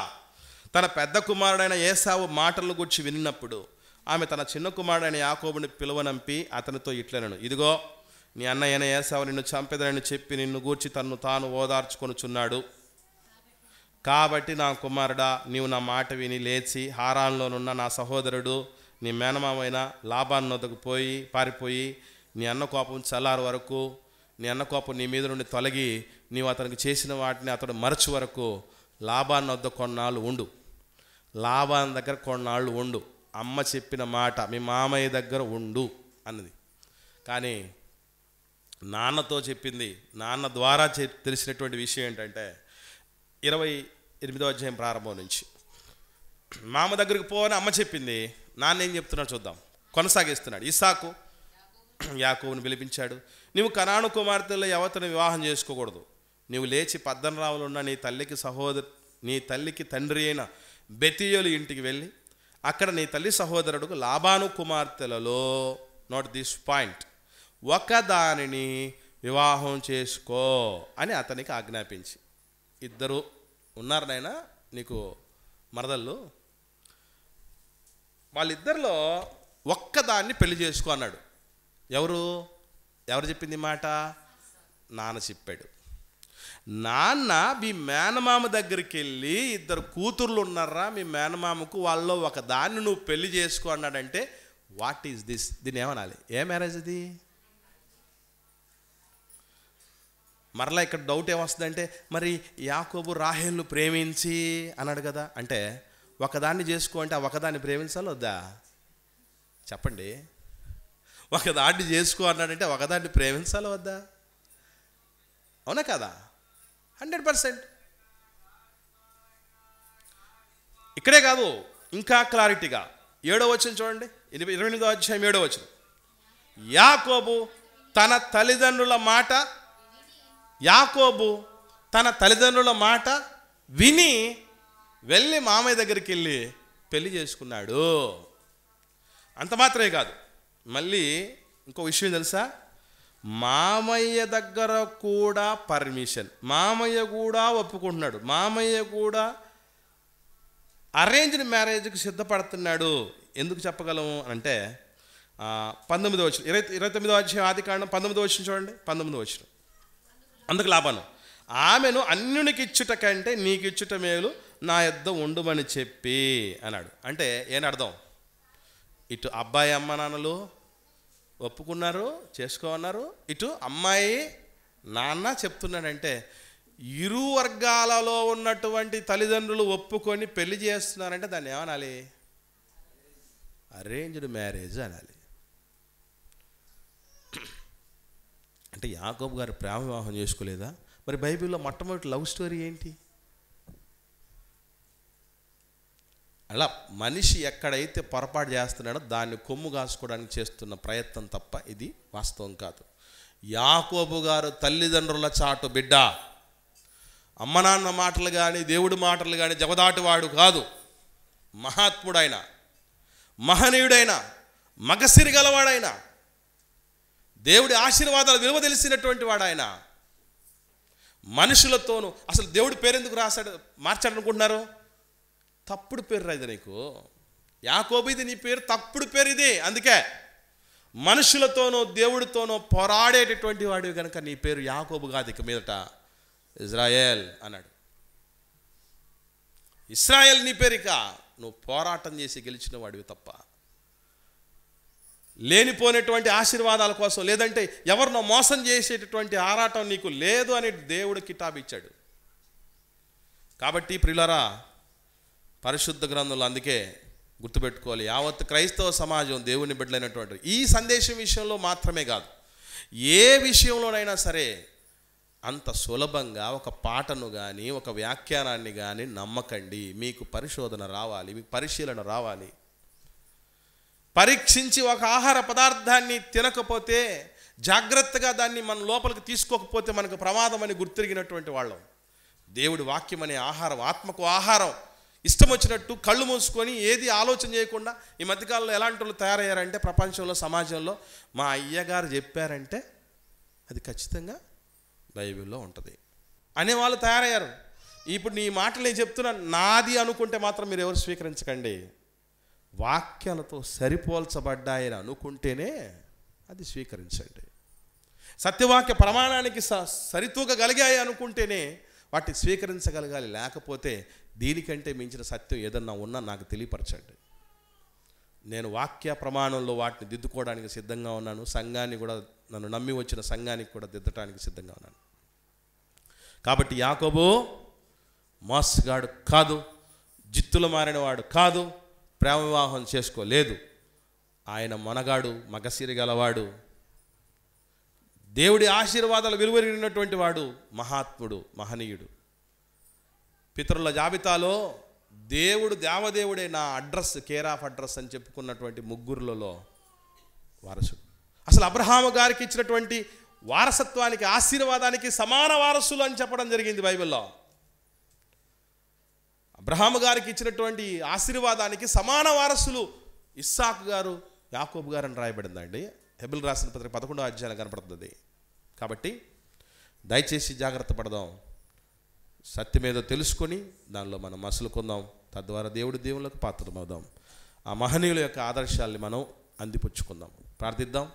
తన పెద్ద కుమారుడైన ఏశావు మాటలను గురించి విన్నప్పుడు ఆమె తన చిన్న కుమారుడైన యాకోబుని పిలువనంపి అతనితో ఇట్లనెను, ఇదిగో నీ అన్నయ్యైన ఏశావు నిన్ను చంపెదనని చెప్పి నిన్ను గూర్చి తన్ను తాను ఓదార్చుకొనుచున్నాడు. కాబట్టి నా కుమారుడా, నీవు నా మాట విని లేచి హారాన్లోనున్న నా సహోదరుడు నీ మేనమామైన లాబాను వద్దకు పారిపోయి నీ అన్న కోపం చల్లారు వరకు, నీ అన్న కోపం నీ మీద నుండి తొలగి నీవు అతనికి చేసిన వాటిని అతడు మరచు వరకు లాబాను వద్ద కొన్నాళ్ళు ఉండు. లాబాను దగ్గర కొన్నాళ్ళు ఉండు. అమ్మ చెప్పిన మాట మీ మామయ్య దగ్గర ఉండు అన్నది. కానీ నాన్నతో చెప్పింది, నాన్న ద్వారా తెలిసినటువంటి విషయం ఏంటంటే 28వ అధ్యాయం ప్రారంభం నుంచి, మామ దగ్గరికి పోని అమ్మ చెప్పింది. నాన్న ఏం చెప్తున్నాడు చూద్దాం, కొనసాగిస్తున్నాడు. ఇస్సాకు యాకోబుని పిలిపించాడు. నీవు కనాను కుమార్తెలో ఎవరిని వివాహం చేసుకోకూడదు. నీవు లేచి పద్దనరావులు ఉన్న నీ తల్లికి తండ్రి అయిన బెతీయోలు ఇంటికి వెళ్ళి అక్కడ నీ తల్లి సహోదరుడుకు లాబాను కుమార్తెలలో, నోట్ దిస్ పాయింట్, ఒకదానిని వివాహం చేసుకో అని అతనికి ఆజ్ఞాపించి. ఇద్దరు ఉన్నారు నాయన నీకు మరదళ్ళు, వాళ్ళిద్దరిలో ఒక్కదాన్ని పెళ్లి చేసుకో అన్నాడు. ఎవరు చెప్పింది మాట? నాన్న చెప్పాడు. నాన్న మీ మేనమామ దగ్గరికి వెళ్ళి, ఇద్దరు కూతుర్లు ఉన్నారా మీ మేనమామకు, వాళ్ళలో ఒక దాన్ని నువ్వు పెళ్లి చేసుకో అన్నాడంటే వాట్ ఈజ్ దిస్? దీన్ని ఏమనాలి? ఏ మ్యారేజ్ ఇది? మరలా ఇక్కడ డౌట్ ఏమొస్తుందంటే, మరి యాకోబు రాహేలును ప్రేమించి అన్నాడు కదా, అంటే ఒకదాన్ని చేసుకో అంటే ఆ ఒకదాన్ని ప్రేమించాలి వద్దా? చెప్పండి. ఒకదాన్ని చేసుకో అన్నాడంటే ఒకదాన్ని ప్రేమించాలి వద్దా? అవునా కదా? 100%. ఇక్కడే కాదు, ఇంకా క్లారిటీగా 7వ వచనం చూడండి. 28వ అధ్యాయం 7వ వచనం. యాకోబు తన తల్లిదండ్రుల మాట విని వెళ్ళి మామయ్య దగ్గరికి వెళ్ళి పెళ్లి చేసుకున్నాడు. అంత మాత్రమే కాదు, మళ్ళీ ఇంకో విషయం తెలుసా? మామయ్య దగ్గర కూడా పర్మిషన్, మామయ్య కూడా ఒప్పుకుంటున్నాడు, మామయ్య కూడా అరేంజ్డ్ మ్యారేజ్కి సిద్ధపడుతున్నాడు. ఎందుకు చెప్పగలము అంటే 19వ వచనం, 29వ అధ్యాయం ఆదికాండం 19వ వచనం చూడండి. 19వ వచనం. అందుకు లాబాను, ఆమెను అన్యునికి ఇచ్చుట కంటే నీకు ఇచ్చుట మేలు, నా యొద్ద ఉండుమని చెప్పి అన్నాడు. అంటే ఏం అర్థం? ఇటు అబ్బాయి అమ్మ నాన్నలు ఒప్పుకున్నారు, చేసుకోమన్నారు, ఇటు అమ్మాయి నాన్న చెప్తున్నాడంటే ఇరు వర్గాలలో ఉన్నటువంటి తల్లిదండ్రులు ఒప్పుకొని పెళ్లి చేస్తున్నారంటే దాన్ని ఏమనాలి? అరేంజ్డ్ మ్యారేజ్ అనాలి. అంటే యాకోబు గారు ప్రేమ వివాహం చేసుకోలేదా? మరి బైబిల్లో మొట్టమొదటి లవ్ స్టోరీ ఏంటి? అలా మనిషి ఎక్కడైతే పొరపాటు చేస్తున్నాడో దాన్ని కొమ్ము కాసుకోవడానికి చేస్తున్న ప్రయత్నం తప్ప ఇది వాస్తవం కాదు. యాకోబు గారు తల్లిదండ్రుల చాటు బిడ్డ, అమ్మ నాన్న మాటలు కానీ దేవుడి మాటలు కానీ జబదాటివాడు కాదు. మహాత్ముడైన, మహనీయుడైన, మగసిరి గలవాడైన, దేవుడి ఆశీర్వాదాలు విలువ తెలిసినటువంటి వాడు ఆయన. మనుషులతోనూ అసలు దేవుడి పేరు ఎందుకు మార్చాడు అనుకుంటున్నారు? తప్పుడు పేరు రాదు నీకు. యాకోబు ఇది నీ పేరు, తప్పుడు పేరు ఇది. అందుకే మనుషులతోనో దేవుడితోనో పోరాడేటటువంటి వాడివి కనుక నీ పేరు యాకోబు కాదు, ఇక మీదట ఇజ్రాయేల్ అన్నాడు. ఇశ్రాయేల్ నీ పేరు. ఇక నువ్వు పోరాటం చేసి గెలిచిన వాడివి తప్ప లేనిపోయినటువంటి ఆశీర్వాదాల కోసం, లేదంటే ఎవరినో మోసం చేసేటటువంటి ఆరాటం నీకు లేదు అని దేవుడు కితాబు ఇచ్చాడు. కాబట్టి ప్రియులారా, పరిశుద్ధ గ్రంథంలో అందుకే గుర్తుపెట్టుకోవాలి, యావత్ క్రైస్తవ సమాజం దేవుని బిడ్డలైనటువంటి ఈ సందేశం విషయంలో మాత్రమే కాదు, ఏ విషయంలోనైనా సరే అంత సులభంగా ఒక పాటను కానీ ఒక వ్యాఖ్యానాన్ని కానీ నమ్మకండి. మీకు పరిశోధన రావాలి, మీకు పరిశీలన రావాలి. పరీక్షించి ఒక ఆహార పదార్థాన్ని తినకపోతే, జాగ్రత్తగా దాన్ని మన లోపలికి తీసుకోకపోతే మనకు ప్రమాదం అని గుర్తిరిగినటువంటి వాళ్ళం. దేవుడి వాక్యం అనే ఆహారం, ఆత్మకు ఆహారం, ఇష్టం వచ్చినట్టు కళ్ళు మూసుకొని ఏది ఆలోచన చేయకుండా ఈ మధ్యకాలంలో ఎలాంటి వాళ్ళు తయారయ్యారంటే, ప్రపంచంలో సమాజంలో మా అయ్యగారు చెప్పారంటే అది ఖచ్చితంగా బైబిల్లో ఉంటుంది అనేవాళ్ళు తయారయ్యారు. ఇప్పుడు నీ మాటలు నేను చెప్తున్నా నాది అనుకుంటే మాత్రం మీరు ఎవరు స్వీకరించకండి. వాక్యాలతో సరిపోల్చబడ్డాయని అనుకుంటేనే అది స్వీకరించండి. సత్యవాక్య ప్రమాణానికి సరితూగగలిగాయి అనుకుంటేనే వాటిని స్వీకరించగలగాలి. లేకపోతే దీనికంటే మించిన సత్యం ఏదన్నా ఉన్నా నాకు తెలియపరచండి. నేను వాక్య ప్రమాణంలో వాటిని దిద్దుకోవడానికి సిద్ధంగా ఉన్నాను. సంఘాన్ని కూడా, నన్ను నమ్మి వచ్చిన సంఘానికి కూడా దిద్దటానికి సిద్ధంగా ఉన్నాను. కాబట్టి యాకోబు మోసగాడు కాదు, జిత్తులు మారినవాడు కాదు, ప్రేమ వివాహం చేసుకోలేదు. ఆయన మనగాడు, మగసిరి గలవాడు, దేవుడి ఆశీర్వాదాలు విలువరిగినటువంటి వాడు, మహాత్ముడు, మహనీయుడు. పితరుల జాబితాలో దేవుడు దేవదేవుడే నా అడ్రస్, కేర్ ఆఫ్ అడ్రస్ అని చెప్పుకున్నటువంటి ముగ్గురులలో వారసుడు. అసలు అబ్రహాము గారికి ఇచ్చినటువంటి వారసత్వానికి, ఆశీర్వాదానికి సమాన వారసులు అని చెప్పడం జరిగింది బైబిల్లో. అబ్రహాము గారికి ఇచ్చినటువంటి ఆశీర్వాదానికి సమాన వారసులు ఇస్సాకు గారు, యాకోబు గారు అని రాయబడిందండి. హెబ్రీ రాసిన పత్రిక 11వ అధ్యాయం కనపడుతుంది. కాబట్టి దయచేసి జాగ్రత్త పడదాం. సత్యమేదో తెలుసుకొని దానిలో మనం మసలుకుందాం. తద్వారా దేవుళ్ళకు పాత్రమవుదాం. ఆ మహనీయుల యొక్క ఆదర్శాల్ని మనం అందిపుచ్చుకుందాం. ప్రార్థిద్దాం.